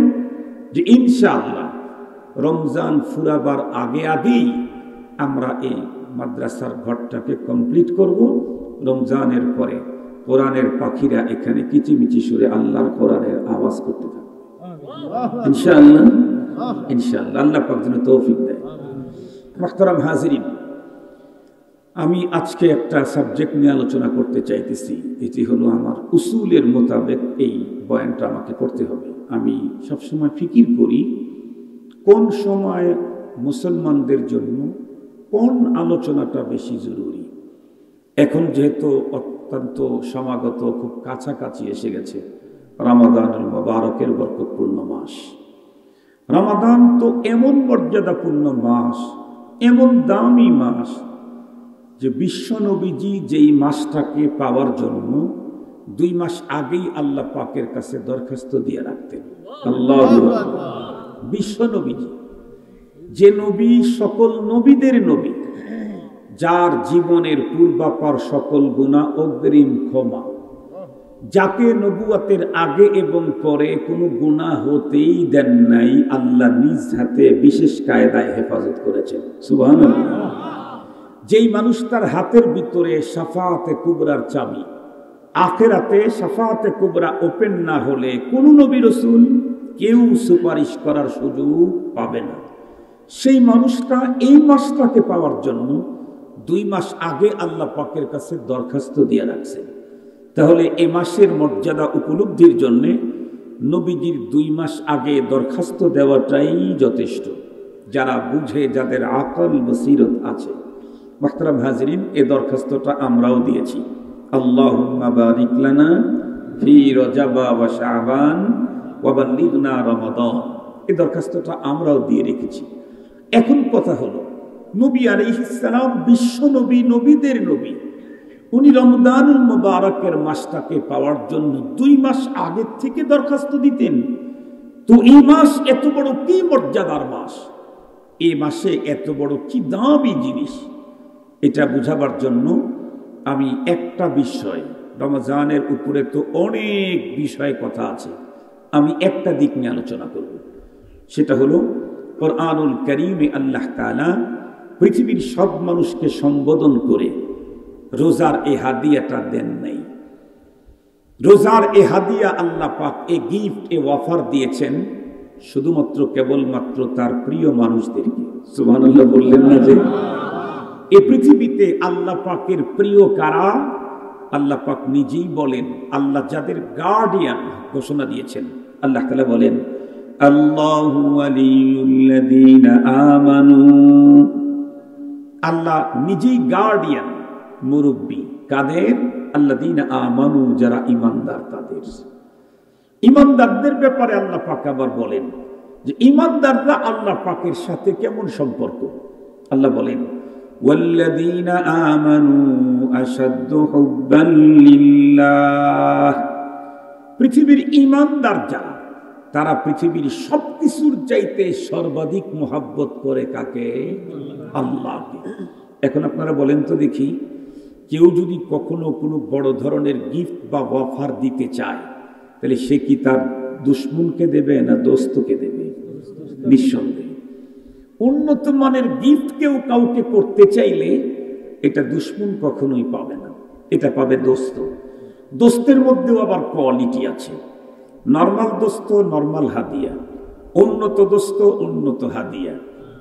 যে ইনশাআল্লাহ রমজান ফুরাবার আগেই আমরা এই মাদ্রাসার ঘরটাকে কমপ্লিট করব। রমজানের পরে কোরআনের পাখিরা এখানে কিচিমিচি সুরে আল্লাহর কোরআনের আওয়াজ করতে থাকবে ইনশাআল্লাহ। ইনশাআল্লাহ আল্লাহ পাক যেন তৌফিক দেয়। মুহতারাম হাজিরিন, আমি আজকে একটা সাবজেক্ট নিয়ে আলোচনা করতে চাইতেছি। এটি হলো আমার উসুলের মোতাবেক এই বয়ানটা আমাকে করতে হবে। আমি সবসময় ফিকির করি কোন সময় মুসলমানদের জন্য কোন আলোচনাটা বেশি জরুরি। এখন যেহেতু অত্যন্ত সমাগত, খুব কাছাকাছি এসে গেছে রমাদানুল মুবারকের বরকতপূর্ণ মাস। রমাদান তো এমন মর্যাদাপূর্ণ মাস, এমন দামি মাস যে বিশ্বনবীজি যেই মাসটাকে পাওয়ার জন্য ২ মাস আগেই আল্লাহ পাকের কাছে দরখাস্ত দিয়ে রাখতেন। আল্লাহু আকবার। বিশ্বনবীজি, যে নবী সকল নবীদের নবী, যার জীবনের পূর্বাপর সকল গুনাহ অগ্রিম ক্ষমা, যাকে নবুয়তের আগে এবং পরে কোনো গুনাহ হতেই দেন নাই, আল্লাহ নিজ হাতে বিশেষ কায়দায় হেফাজত করেছেন। সুবহানাল্লাহ। যেই মানুষ তার হাতের ভিতরে শাফাআতে কুবরার চাবি, আখিরাতে শাফাআতে কুবরা ওপেন না হলে কোন নবী রাসূল কেউ সুপারিশ করার সুযোগ পাবে না। সেই মানুষটা এই মাসটাকে পাওয়ার জন্য ২ মাস আগে আল্লাহ পাকের কাছে দরখাস্ত দিয়ে রাখছে। তাহলে এ মাসের মর্যাদা উপলব্ধির জন্য নবীজির ২ মাস আগে দরখাস্ত দেওয়াটাই যথেষ্ট। যারা বুঝে, যাদের আকল বসিরত আছে। মুহতারাম হাজিরিন, এই দরখাস্তটা আমরাও দিয়েছি। আল্লাহুম্মা বারিক লানা ফি রজব ওয়া শাবান ওয়া বাল্লিগনা রমাদান, এই দরখাস্তটা আমরাও দিয়ে রেখেছি। এখন কথা হলো, নবী আলাইহিস সালাম বিশ্ব নবী, নবীদের নবী। উনি রমজানুল মুবারকের মাসটাকে পাওয়ার জন্য 2 মাস আগে থেকে দরখাস্ত দিতেন। তো এই মাস এত বড় কি মর্যাদার মাস, এই মাসে এত বড় কি দামি জিনিস, এটা বুঝাবার জন্য আমি একটা বিষয়, রমজানের উপরে তো অনেক বিষয়ে কথা আছে, আমি একটা দিক নিয়ে আলোচনা করব। সেটা হলো কোরআনুল কারীমে আল্লাহ তাআলা পৃথিবীর সব মানুষকে সম্বোধন করে রোজার এই হাদিয়াটা দেন নাই। রোজার এই হাদিয়া আল্লাহ পাক, এই গিফট, এই অফার দিয়েছেন শুধুমাত্র কেবলমাত্র তার প্রিয় মানুষদেরকে। সুবহানাল্লাহ বললেন না? যে এই পৃথিবীতে আল্লাহ পাকের প্রিয় কারা, আল্লাহ পাক নিজেই বলেন। আল্লাহ যাদের গার্ডিয়ান ঘোষণা দিয়েছেন, আল্লাহ তাআলা বলেন আল্লাহু ওয়ালিয়ুল্লাযীনা আমানু। আল্লাহ নিজেই গার্ডিয়ান, মুরব্বী কাদের? আল্লাযীনা আমানু, যারা ঈমানদার তাদের। ঈমানদারদের ব্যাপারে আল্লাহ পাক আবার বলেন যে ঈমানদাররা আল্লাহ পাকের সাথে কেমন সম্পর্ক। আল্লাহ বলেন ওয়াল্লাযীনা আমানু আশাদ্দু হুব্বান লিল্লাহ। পৃথিবীর ঈমানদার যারা, তারা পৃথিবীর সবকিছুর চাইতে সর্বাধিক মোহাব্বত করে কাকে? আল্লাহকে। এখন আপনারা বলেন তো দেখি, কেউ যদি কখনো কোনো বড় ধরনের গিফট বা অফার দিতে চায়, তাহলে সে কি তার দুশ্মনকে দেবে না দোস্তকে দেবে? নিঃসন্দেহে। উন্নত মানের গিফট কেউ কাউকে করতে চাইলে এটা দুশ্মন কখনোই পাবে না, এটা পাবে দোস্ত। দোস্তের মধ্যেও আবার কোয়ালিটি আছে। নর্মাল দোস্ত, নর্মাল হাদিয়া। উন্নত দোস্ত, উন্নত হাদিয়া।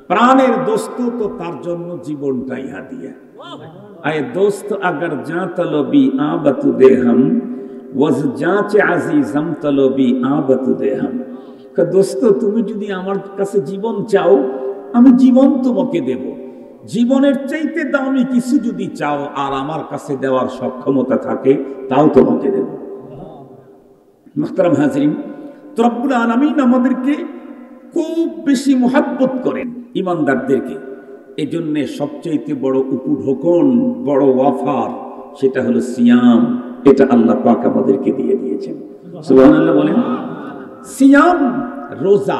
প্রাণের দোস্ত তো তার জন্য জীবনটাই হাদিয়া। আয়ে দোস্ত আগার যা তলবি আবাতু দেহম, ওয়াজ জাঁচে আজিজম তলবি আবাতু দেহম। দোস্ত তুমি যদি আমার কাছে জীবন চাও, আমি জীবন তোমাকে দেব। জীবনের চাইতে দামি কিছু যদি চাও আর আমার কাছে দেওয়ার সক্ষমতা থাকে, তাও তোমাকে দেব। মুহতারাম হাজরিন, তো রব্বুল আলামিন আমাদেরকে খুব বেশি মুহাব্বত করেন ঈমানদারদেরকে। এই জন্যে সবচাইতে বড় উপঢৌকন, বড় অফার, সেটা হলো সিয়াম। এটা আল্লাহ পাক আমাদেরকে দিয়ে দিয়েছেন। সুবহানাল্লাহ বলেন। সিয়াম, রোজা,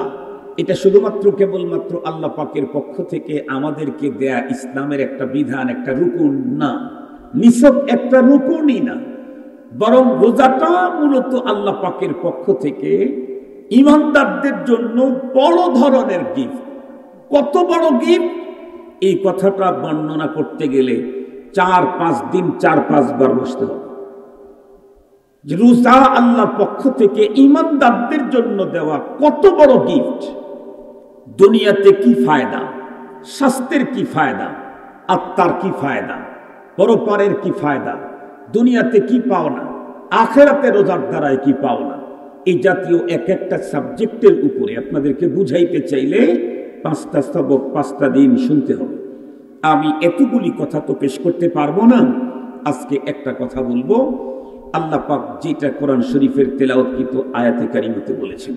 এটা শুধুমাত্র কেবলমাত্র আল্লাহ পাকের পক্ষ থেকে আমাদেরকে দেয়া ইসলামের একটা বিধান, একটা রুকুন না, নিছক একটা রুকুনই না, বরং রোজাটা মূলত আল্লাহ পাকের পক্ষ থেকে ঈমানদারদের জন্য বড় ধরনের গিফট। কত বড় গিফট, এই কথাটা বর্ণনা করতে গেলে 4-5 দিন 4-5 বার বসতে হবে। যে রোজা আল্লাহর পক্ষ থেকে ঈমানদারদের জন্য দেওয়া কত বড় গিফট। দুনিয়াতে কি ফায়দা, স্বাস্থ্যের কি ফায়দা, আত্মার কি ফায়দা, পরপারের কি ফায়দা, দুনিয়াতে কি পাওনা, আখেরাতে রোজার দ্বারায় কি পাওনা, এই জাতীয় এক একটা সাবজেক্টের উপরে আপনাদেরকে বুঝাইতে চাইলে 5টা সবক 5টা দিন শুনতে হবে। আমি এতগুলি কথা তো পেশ করতে পারবো না। আজকে একটা কথা বলবো। আল্লাহ পাক যেটা কোরআন শরীফের তেলাওয়াতকৃত আয়াতে কারিমাতে বলেছেন,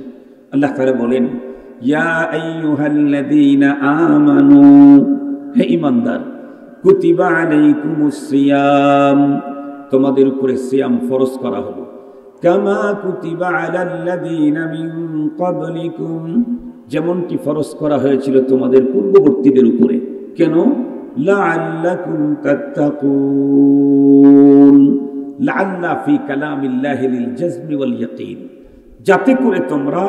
আল্লাহ তাআলা বলেন ইয়া আইয়ুহাল্লাযীনা আমানু, হে ঈমানদার, কুতিবা আলাইকুমুস সিয়াম, তোমাদের উপরে সিয়াম ফরজ করা হলো, কামা কুতিবা আলাল্লাযীনা মিন ক্বাবলিকুম, যেমনটি ফরজ করা হয়েছিল তোমাদের পূর্ববর্তীদের উপরে। কেন? লাআল্লাকুম তাত্তাকুন। লাআল্লা ফি কালামিল্লাহি লিল জাজমি ওয়াল ইয়াকিন, যাতে করে তোমরা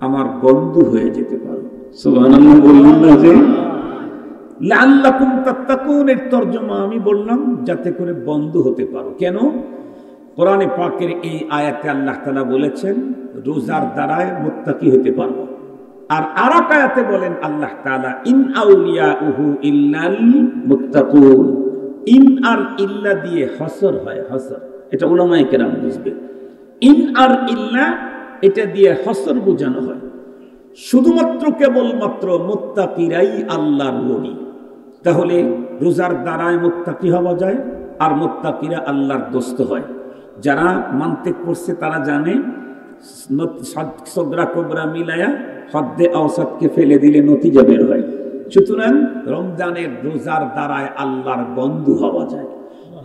আমার বন্ধু হয়ে যেতে পারো। সুবহানাল্লাহ বললেন না? যে লাআল্লাকুম তাত্তাকুন এর তরজমা আমি বললাম যাতে করে বন্ধু হতে পারো। কেন? কোরআনে পাকের এই আয়াতে আল্লাহ তাআলা বলেছেন রোজার দ্বারায় মুত্তাকি হতে পারবো। আর আরেক আয়াতে বলেন আল্লাহ তাআলা ইন আউলিয়াউহু ইল্লাল মুত্তাকুন। ইন আর ইল্লা দিয়ে হসর হয়, হসর, এটা উলামায়ে কেরাম বুঝবে। ইন আর ইল্লা এটা দিয়ে হসর বোঝানো হয়। শুধুমাত্র কেবলমাত্র মুত্তাকিরাই আল্লাহর ওলি। তাহলে রোজার দ্বারায় মুত্তাকি হওয়া যায়, আর মুত্তাকিরা আল্লাহর দোস্ত হয়। যারা মান্তিক পড়ছে তারা জানে সগরা কোবরা মিলায়া হদ্দে আওসাদকে ফেলে দিলে নতিজা বের হয়। সুতরাং রমজানের রোজার দ্বারায় আল্লাহর বন্ধু হওয়া যায়।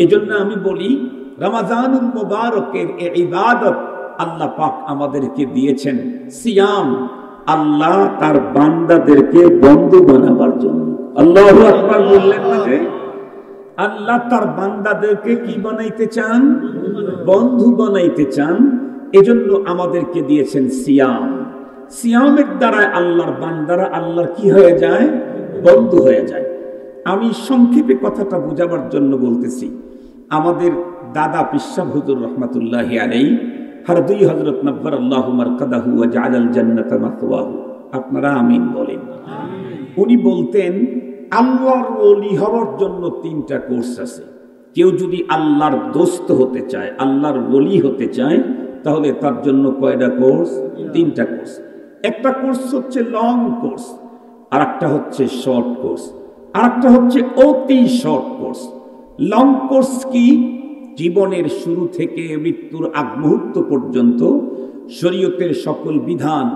এজন্য আমি বলি রমজানুল মুবারকের এই ইবাদত আল্লাহ পাক আমাদেরকে দিয়েছেন সিয়াম, আল্লাহ তার বান্দাদেরকে বন্ধু বানাবার জন্য। আল্লাহু আকবার বললেন না যে আল্লাহ তার বান্দাদেরকে কি বানাইতে চান? বন্ধু বানাইতে চান। এজন্য আমাদেরকে দিয়েছেন সিয়াম। সিয়ামের দ্বারা আল্লাহর বান্দারা আল্লাহর কি হয়ে যায়? বন্ধু হয়ে যায়। আমি সংক্ষেপে কথাটা বোঝাবার জন্য বলতেছি। আমাদের দাদা পিসাব হুজুর রহমাতুল্লাহি আলাইহি হরদুই হযরত নব্বর আল্লাহু মারকাদাহু ওয়া জাআলাল জান্নাতা মাসওয়াহু, আপনারা আমিন বলেন। উনি বলতেন আল্লাহর ওলি হওয়ার জন্য 3টা কোর্স আছে। কেউ যদি আল্লাহর দোস্ত হতে চায়, আল্লাহর ওলি হতে চায়, তাহলে তার জন্য কয়টা কোর্স? 3টা কোর্স। একটা কোর্স হচ্ছে লং কোর্স, আর একটা হচ্ছে শর্ট কোর্স, আর একটা হচ্ছে অতি শর্ট কোর্স। লং কোর্স কি? জীবনের শুরু থেকে মৃত্যুর আগ মুহূর্ত পর্যন্ত শরীয়তের সকল বিধান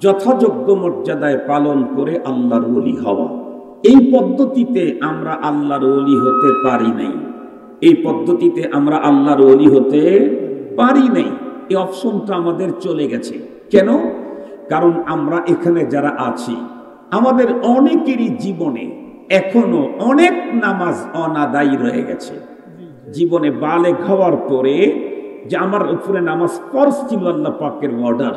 যথাযোগ্য মর্যাদায় পালন করে আল্লাহর ওলি হওয়া। এই পদ্ধতিতে আমরা আল্লাহর ওলি হতে পারি নাই। এই পদ্ধতিতে আমরা আল্লাহর ওলি হতে পারি নাই। এই অপশনটা আমাদের চলে গেছে। কেন? কারণ আমরা এখানে যারা আছি, আমাদের অনেকেরই জীবনে এখনো অনেক নামাজ অনাদায়ী রয়ে গেছে। জীবনে বালেগ হওয়ার পরে যে আমার উপরে নামাজ ফরজ ছিল, আল্লাহ পাকের অর্ডার,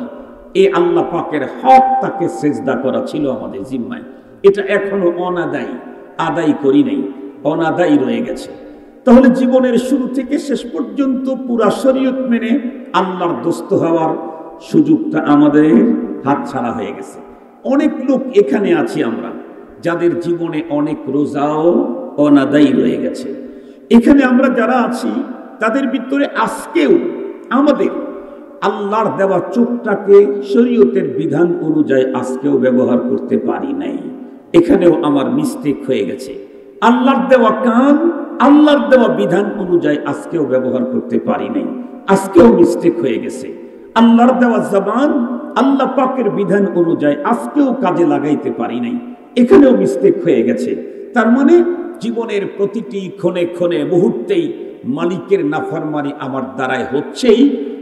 এই আল্লাহ পাকের হক তাকে সেজদা করা ছিল আমাদের জিম্মায়, এটা এখনো অনাদায়ী, আদায় করি নাই, অনাদায়ী রয়ে গেছে। তাহলে জীবনের শুরু থেকে শেষ পর্যন্ত পুরা শরীয়ত মেনে আল্লাহর দোস্ত হওয়ার সুযোগটা আমাদের হাতছাড়া হয়ে গেছে। অনেক লোক এখানে আছি আমরা, যাদের জীবনে অনেক রোজাও অনাদায়ী রয়ে গেছে। এখানে আমরা যারা আছি তাদের ভিতরে আজকেও আমাদের আল্লাহর দেওয়া চোখটাকে শরীয়তের বিধান অনুযায়ী আজকেও ব্যবহার করতে পারি নাই। এখানেও আমার মিস্টেক হয়ে গেছে। আল্লাহর দেওয়া কান আল্লাহর দেওয়া বিধান অনুযায়ী আজকেও ব্যবহার করতে পারি নাই, আজকেও মিস্টেক হয়ে গেছে। আল্লাহর দেওয়া জবান আল্লাহ পাকের বিধান অনুযায়ী আজকেও কাজে লাগাইতে পারি নাই, এখানেও মিস্টেক হয়ে গেছে। তার মানে জীবনের প্রতিটি ক্ষণে ক্ষণে মুহূর্তেই মালিকের নাফরমানি আমার দ্বারাই হচ্ছেই।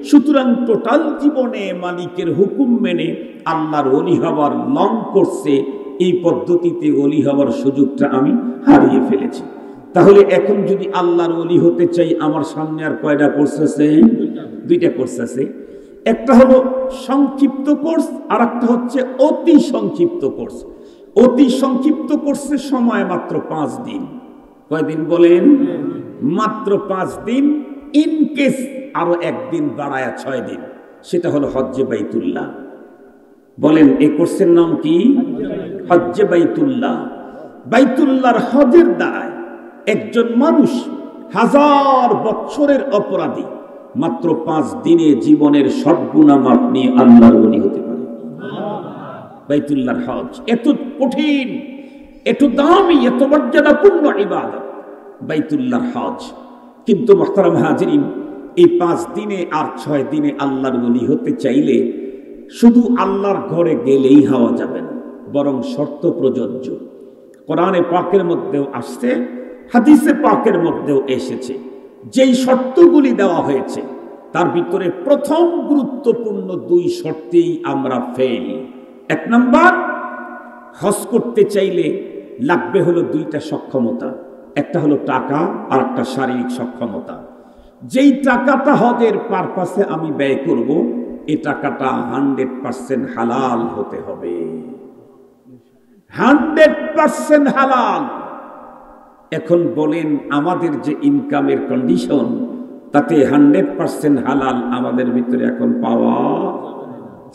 সুতরাং টোটাল জীবনে মালিকের হুকুম মেনে আল্লাহর ওলি হওয়ার লং কোর্সে এই পদ্ধতিতে ওলি হওয়ার সুযোগটা আমি হারিয়ে ফেলেছি। তাহলে এখন যদি আল্লাহর ওলি হতে চাই, আমার সামনে আর কয়টা কোর্স আছে? 2টা কোর্স আছে। একটা হলো সংক্ষিপ্ত কোর্স, আর একটা হচ্ছে অতি সংক্ষিপ্ত কোর্স। অতি সংক্ষিপ্ত কোর্সের সময় মাত্র 5 দিন। কয়দিন বলেন? মাত্র 5 দিন। ইন কেস আরো 1 দিন বাড়ায়া 6 দিন, সেটা হলো হজ্জে বাইতুল্লাহ। বলেন এই কোর্সের নাম কি? হজ্জে বাইতুল্লাহ। বাইতুল্লাহর হজের দ্বারায় একজন মানুষ 1000 বছরের অপরাধী মাত্র 5 দিনে জীবনের সব গুনাহ মাফ নিয়ে আল্লাহর ওলি হতে পারে। বাইতুল্লাহর হজ এত কঠিন, এত দামি, এত মর্যাদাপূর্ণ ইবাদত বাইতুল্লাহর হজ। কিন্তু মুহতারাম হাজিরিন, এই 5 দিনে আর 6 দিনে আল্লাহর ওলি হতে চাইলে শুধু আল্লাহর ঘরে গেলেই হওয়া যাবে না, বরং শর্ত প্রযোজ্য। কোরআনে পাকের মধ্যেও আসছে, হাদিসে পাকের মধ্যেও এসেছে। যেই শর্তগুলি দেওয়া হয়েছে তার ভিতরে প্রথম গুরুত্বপূর্ণ 2 শর্তেই আমরা ফেল। 1 নাম্বার, হজ করতে চাইলে লাগবে হলো 2টা সক্ষমতা। একটা হলো টাকা, আর একটা শারীরিক সক্ষমতা। যেই টাকাটা হজের পারপাসে আমি ব্যয় করব, এই টাকাটা 100% হালাল হতে হবে। 100% হালাল। এখন বলেন আমাদের যে ইনকামের কন্ডিশন, তাতে 100% হালাল আমাদের ভিতরে এখন পাওয়া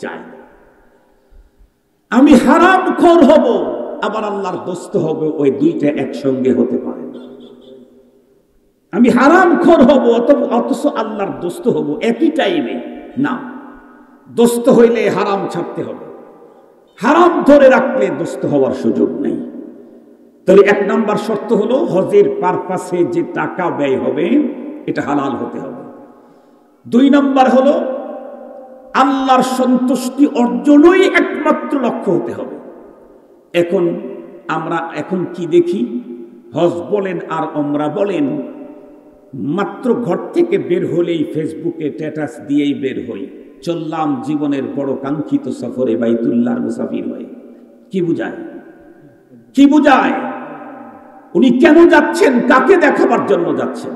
যায় না। আমি হারামখোর হব, আবার আল্লাহর দোস্ত হবে, ওই 2টা একসঙ্গে হতে পারে না। আমি হারামখোর হব অথচ আল্লাহর দোস্ত হব একই টাইমে না। দোস্ত হইলে হারাম ছাড়তে হবে, হারাম ধরে রাখলে দোস্ত হওয়ার সুযোগ নেই। তাহলে 1 নাম্বার শর্ত হলো হজের পারপাসে যে টাকা ব্যয় হবে এটা হালাল হতে হবে। 2 নাম্বার হলো আল্লাহর সন্তুষ্টি অর্জনই একমাত্র লক্ষ্য হতে হবে। এখন আমরা এখন কি দেখি, হজ বলেন আর ওমরা বলেন, মাত্র ঘর থেকে বের হলেই ফেসবুকে স্ট্যাটাস দিয়েই বের হই, চললাম জীবনের বড় কাঙ্ক্ষিত সফরে বাইতুল্লাহর মুসাফির হয়ে। কি বুঝায়? কি বুঝায়? উনি কেন যাচ্ছেন? কাকে দেখাবার জন্য যাচ্ছেন?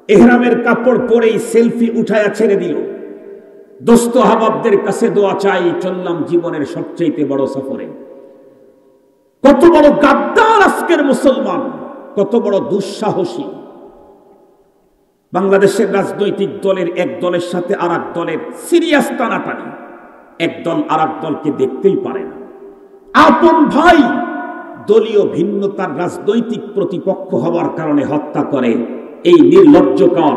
এহরামের কাপড় পরেই সেলফি উঠায়া ছেড়ে দিল, দোস্ত হাবাবদের কাছে দোয়া চাই, চললাম জীবনের সবচেয়ে বড় সফরে। কত বড় গাদ্দার আজকের মুসলমান, কত বড় দুঃসাহসী। বাংলাদেশের রাজনৈতিক দলের এক দলের সাথে আর এক দলের সিরিয়াস টানাটানি, এক দল আর এক দলকে দেখতেই পারে না। আপন ভাই দলীয় ভিন্নতার রাজনৈতিক প্রতিপক্ষ হওয়ার কারণে হত্যা করে। এই নির্লজ্জকর,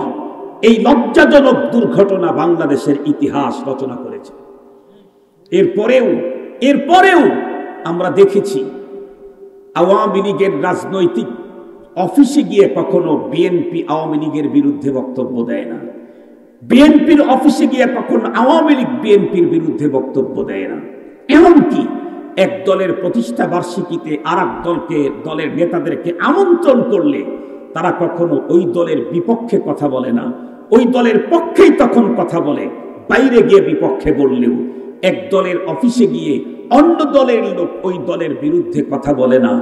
এই লজ্জাজনক দুর্ঘটনা বাংলাদেশের ইতিহাস রচনা করেছে। এরপরেও আমরা দেখেছি আওয়ামী লীগের রাজনৈতিক অফিসে গিয়ে কখনো বিএনপি আওয়ামী লীগের বিরুদ্ধে বক্তব্য দেয় না, বিএনপির অফিসে গিয়ে কখনো আওয়ামী লীগ বিএনপির বিরুদ্ধে বক্তব্য দেয় না। এমনকি এক দলের প্রতিষ্ঠা বার্ষিকীতে আর এক দলের নেতাদেরকে আমন্ত্রণ করলে তারা কখনো ওই দলের বিপক্ষে কথা বলে না, ওই দলের পক্ষেই তখন কথা বলে। বাইরে গিয়ে বিপক্ষে বললেও এক দলের অফিসে গিয়ে অন্য দলের লোক ওই দলের বিরুদ্ধে কথা বলে না,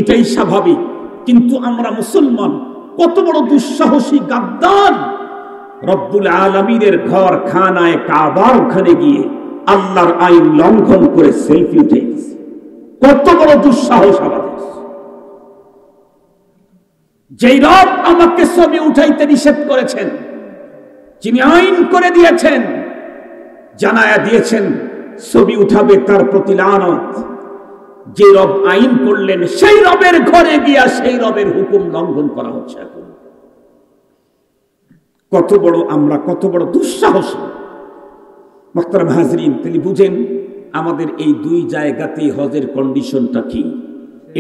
এটাই স্বাভাবিক। কিন্তু আমরা মুসলমান কত বড় দুঃসাহসী গাদ্দার! রব্বুল আলামিনের ঘর খানায় কাবার ওখানে গিয়ে আল্লাহর আইন লঙ্ঘন করে সেলফি উঠাইছে। কত বড় দুঃসাহস আমাদের! যেই রব আমাকে ছবি উঠাইতে নিষেধ করেছেন, যিনি আইন করে দিয়েছেন, জানায়া দিয়েছেন ছবি উঠাবে তার প্রতি লানত, যে রব আইন করলেন সেই রবের ঘরে গিয়া সেই রবের হুকুম লঙ্ঘন করা হচ্ছে। এখন কত বড় দুঃসাহসী! মুহতারাম হাজরিন, তাহলে বুঝেন আমাদের এই দুই জায়গাতেই হজের কন্ডিশনটা কি।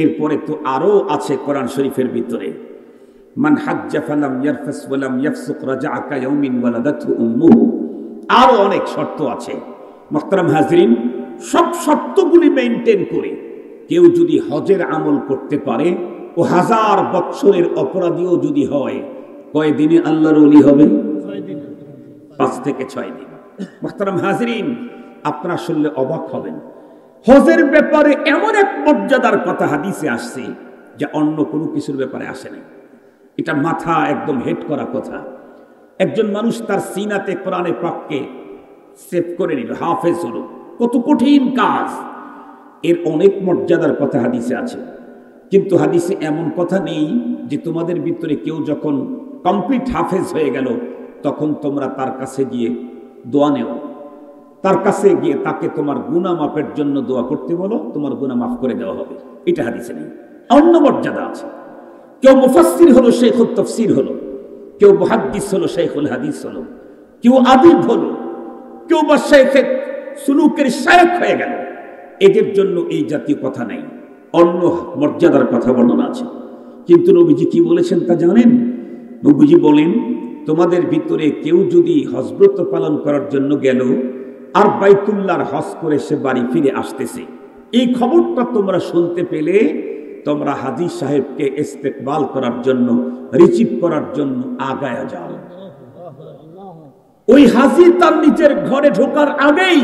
এরপরে তো আরো আছে কোরআন শরীফের ভিতরে, মান হাজ্জা ফালাম ইয়ারফাস ওয়ালাম ইয়াফসুক রাজাআ কায়াউমিন ওয়ালাদাতহু উম্মুহু। আরো অনেক শর্ত আছে। মুহতারাম হাজরিন, সব শর্তগুলি মেইনটেইন করে কেউ যদি হজের আমল করতে পারে, ও 1000 বৎসরের অপরাধীও যদি হয়, কয়দিনে আল্লাহর ওলি হবে? 5 থেকে 6 দিন। মুহতারাম হাজরিন, আপনারা শুনলে অবাক হবেন, হজের ব্যাপারে এমন এক মর্যাদার কথা হাদিসে আসছে যা অন্য কোনো কিছুর ব্যাপারে আসে নাই। এটা মাথা একদম হেড করা কথা। একজন মানুষ তার সিনাতে কোরআনে পাককে সেভ করে নিল, হাফেজ হলো, কত কঠিন কাজ। এর অনেক মর্যাদার কথা হাদিসে আছে, কিন্তু হাদিসে এমন কথা নেই যে তোমাদের ভিতরে কেউ যখন কমপ্লিট হাফেজ হয়ে গেল তখন তোমরা তার কাছে গিয়ে দোয়া নেও, তার কাছে গিয়ে তাকে তোমার গুনাহ মাফের জন্য দোয়া করতে বলো, তোমার গুনাহ মাফ করে দেওয়া হবে। এটা হাদিসে নেই। অন্য মর্যাদা আছে। কেউ মুফাসসির হলো, শাইখুত তাফসীর হলো, কেউ মুহাদ্দিস হলো, শাইখুল হাদিস হলো, কেউ আদিব হলো, কেউ বা শাইখে সুলুকের শায়খ হয়ে গেল, এদের জন্য এই জাতীয় কথা নেই। অন্য মর্যাদার কথা বর্ণনা আছে। কিন্তু নবীজি কি বলেছেন তা জানেন? নবীজি বলেন, তোমাদের ভিতরে কেউ যদি হজব্রত পালন করার জন্য গেল আর বাইতুল্লাহর হজ করে সে বাড়ি ফিরে আসতেছে, এই খবরটা তোমরা শুনতে পেলে তোমরা হাজী সাহেবকে ইস্তেকবাল করার জন্য, রিসিভ করার জন্য আগায়া যাও। ওই হাজী তার নিজের ঘরে ঢোকার আগেই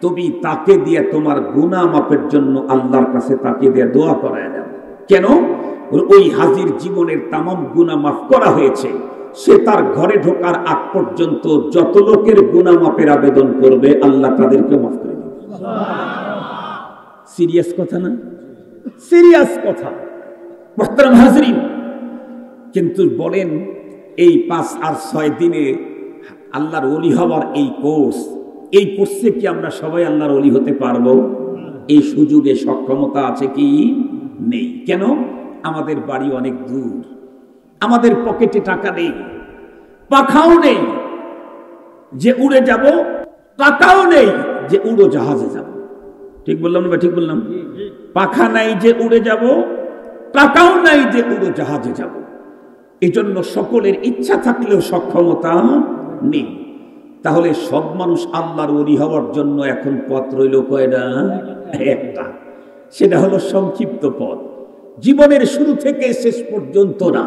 তুমি তাকে দিয়ে তোমার গুনাহ মাফের জন্য আল্লাহর কাছে তাকে দিয়ে দোয়া করায় দাও। কেন? ওই হাজীর জীবনের তামাম গুনাহ মাফ করা হয়েছে। সে তার ঘরে ঢোকার আগ পর্যন্ত যত লোকের গুনাহ মাফের আবেদন করবে আল্লাহ তাদেরকে মাফ করে দেবে। সিরিয়াস কথা না? সিরিয়াস কথা। মুহতারাম হাজরিন, কিন্তু বলেন এই 5 আর 6 দিনে আল্লাহর ওলি হওয়ার এই কোর্সে কি আমরা সবাই আল্লাহর ওলি হতে পারবো? এই সুযোগে সক্ষমতা আছে কি? নেই। কেন? আমাদের বাড়ি অনেক দূর, আমাদের পকেটে টাকা নেই, পাখাও নেই যে উড়ে যাব, টাকাও নেই যে উড়োজাহাজে যাব। ঠিক বললাম না? ঠিক বললাম? পাখা নাই যে উড়ে যাব, টাকাও নাই যে উড়োজাহাজে যাব। এই জন্য সকলের ইচ্ছা থাকলেও সক্ষমতা নেই। তাহলে সব মানুষ আল্লাহর ওলি হওয়ার জন্য এখন পথ রইল কয়টা? একটা। সেটা হলো সংক্ষিপ্ত পথ, জীবনের শুরু থেকে শেষ পর্যন্ত না।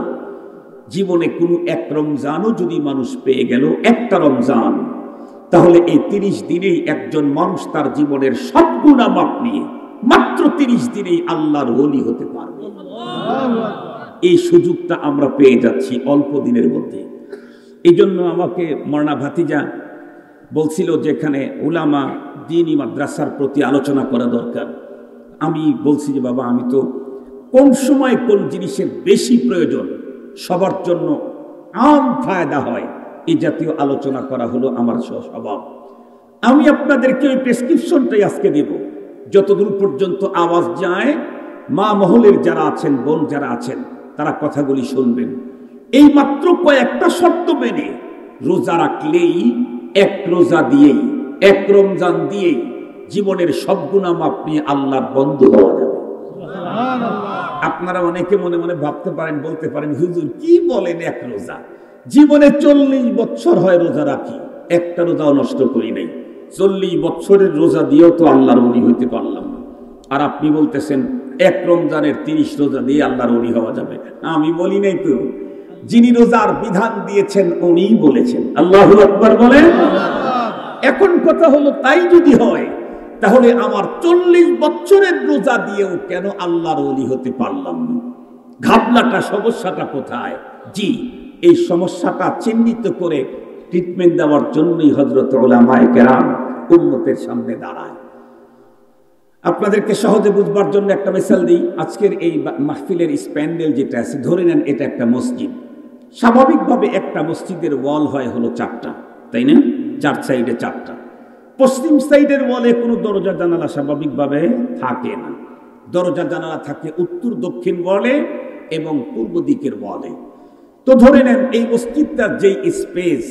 জীবনে কোনো এক রমজানও যদি মানুষ পেয়ে গেল, একটা রমজান, তাহলে এই 30 দিনেই একজন মানুষ তার জীবনের সব গুনাহ মাপ নিয়ে মাত্র 30 দিনেই আল্লাহর ওলি হতে পারবে। এই সুযোগটা আমরা পেয়ে যাচ্ছি অল্প দিনের মধ্যে। এই জন্য আমাকে মরনা ভাতিজা বলছিল যেখানে উলামা দ্বীনি মাদ্রাসার প্রতি আলোচনা করা দরকার। আমি বলছি যে বাবা, আমি তো কোন সময় কোন জিনিসের বেশি প্রয়োজন, সবার জন্য আম ফায়দা হয়, এই জাতীয় আলোচনা করা হলো আমার স্বভাব। আমি আপনাদেরকে ওই প্রেসক্রিপশনটাই আজকে দেব, যতদূর পর্যন্ত আওয়াজ যায়। মা মহলের যারা আছেন, বোন যারা আছেন, তারা কথাগুলি শুনবেন। এই মাত্র কয়েকটা শর্ত মেনে রোজা রাখলেই, এক রোজা দিয়েই, এক রমজান দিয়েই জীবনের সব গুনাহ মাপ নিয়ে আল্লাহর বন্ধু হওয়া যাবে। আপনারা অনেকে মনে মনে ভাবতে পারেন, বলতে পারেন, হুজুর কি বলেন, এক রোজা? জীবনে 40 বছর হয় রোজা রাখি, একটা রোজাও নষ্ট করি নাই। 40 বছরের রোজা দিয়েও তো আল্লাহর ওলি হইতে পারলাম না। আর আপনি বলতেছেন এক রমজানের 30 রোজা দিয়ে আল্লাহর ওলি হওয়া যাবে। আমি বলি নাই তো, যিনি রোজার বিধান দিয়েছেন উনিই বলেছেন। আল্লাহু আকবার বলেন। এখন কথা হলো, তাই যদি হয় তাহলে আমার 40 বছরের রোজা দিয়েও কেন আল্লাহর ওলি হতে পারলাম না? ঘাবলাটা, সমস্যাটা কোথায়? জি, এই সমস্যাটা চিহ্নিত করে ট্রিটমেন্ট দেওয়ার জন্যই হযরত উলামায়ে কেরাম উম্মতের সামনে দাঁড়ায়। আপনাদেরকে সহজে বুঝবার জন্য একটা মিসাল দিই। আজকের এই মাহফিলের স্প্যান্ডেল যেটা আছে, ধরে নেন এটা একটা মসজিদ। স্বাভাবিকভাবে একটা মসজিদের ওয়াল হয় হলো 4টা, তাই না? 4 সাইডে 4টা। পশ্চিম সাইডের ওয়ালে কোনো দরজা জানালা স্বাভাবিকভাবে থাকে না। দরজা জানালা থাকে উত্তর দক্ষিণ ওয়ালে এবং পূর্ব দিকের ওয়ালে। তো ধরে নেন এই মসজিদটার যেই স্পেস,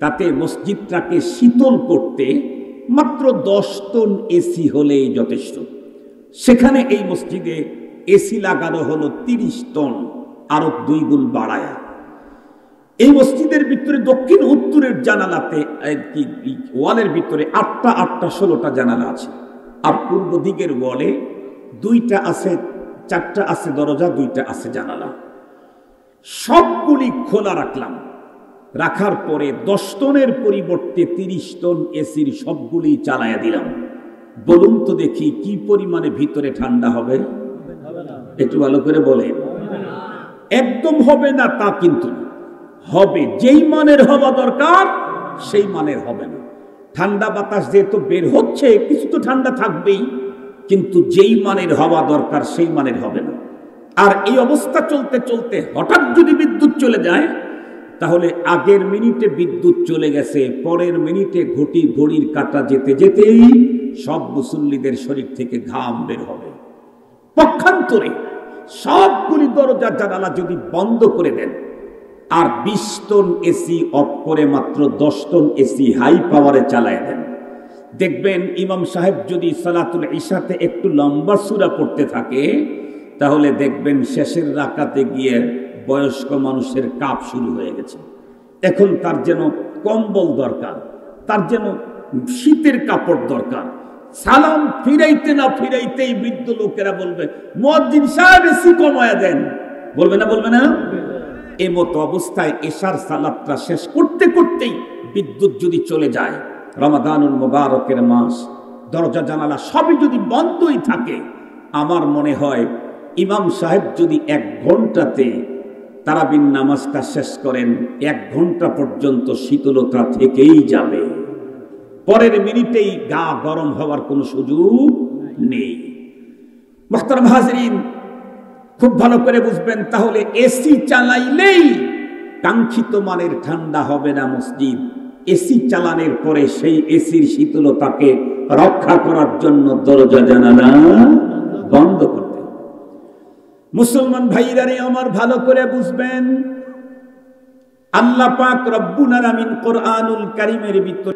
তাতে মসজিদটাকে শীতল করতে মাত্র 10 টন এসি হলেই যথেষ্ট। সেখানে এই মসজিদে এসি লাগানো হলো 30 টন, আরো 2 গুণ বাড়ায়া। এই মসজিদের ভিতরে দক্ষিণ উত্তরের জানালাতে ওয়ালের ভিতরে 8টা 16টা জানালা আছে। আর পূর্ব দিকের ওয়ালে 2টা আছে, 4টা আছে দরজা, 2টা আছে জানালা। সবগুলি খোলা রাখলাম। রাখার পরে 10 টনের পরিবর্তে 30 টন এসির সবগুলি চালায়া দিলাম। বলুন তো দেখি কি পরিমাণে ভিতরে ঠান্ডা হবে? একটু ভালো করে বলেন। একদম হবে না তা কিন্তু হবে। যেই মানের হওয়া দরকার সেই মানের হবে না। ঠান্ডা বাতাস যেহেতু বের হচ্ছে, কিছু তো ঠান্ডা থাকবেই, কিন্তু যেই মানের হওয়া দরকার সেই মানের হবে না। আর এই অবস্থা চলতে চলতে হঠাৎ যদি বিদ্যুৎ চলে যায়, তাহলে আগের মিনিটে বিদ্যুৎ চলে গেছে, পরের মিনিটে ঘড়ির কাঁটা যেতে যেতেই সব মুসল্লিদের শরীর থেকে ঘাম বের হবে। পক্ষান্তরে সবগুলি দরজা জানালা যদি বন্ধ করে দেন আর 20 টন এসি অফ করে মাত্র 10 টন এসি হাই পাওয়ারে চালায় দেন, দেখবেন ইমাম সাহেব যদি সালাতুল ইশাতে একটু লম্বা সূরা পড়তে থাকে, তাহলে দেখবেন শেষের রাকাতে গিয়ে বয়স্ক মানুষের কাঁপ শুরু হয়ে গেছে। এখন তার যেন কম্বল দরকার, তার যেন শীতের কাপড় দরকার। সালাম ফিরাইতে না ফিরাইতেই বৃদ্ধ লোকেরা বলবে, মুয়াজ্জিন সাহেব এসি কমায়া দেন। বলবে না? বলবে না? এই মতো অবস্থায় এশার সালাতটা শেষ করতে করতেই বিদ্যুৎ যদি চলে যায়, রমাদানুল মুবারকের মাস, দরজা জানালা সবই যদি বন্ধই থাকে, আমার মনে হয় ইমাম সাহেব যদি 1 ঘন্টাতে তারাবির নামাজটা শেষ করেন, 1 ঘন্টা পর্যন্ত শীতলতা থেকেই যাবে। পরের মিনিটেই গা গরম হওয়ার কোনো সুযোগ নেই। মুহতারাম হাজরিন, খুব ভালো করে বুঝবেন, তাহলে এসি চালাইলেই কাঙ্ক্ষিত মানের ঠান্ডা হবে না মসজিদ। এসি চালানোর পরে সেই এসির শীতলতাকে রক্ষা করার জন্য দরজা জানালা বন্ধ করতে হবে। মুসলমান ভাইরা রে আমার, ভালো করে বুঝবেন, আল্লাহ পাক রব্বুল আলামিন কোরআনুল কারীমের ভিতরে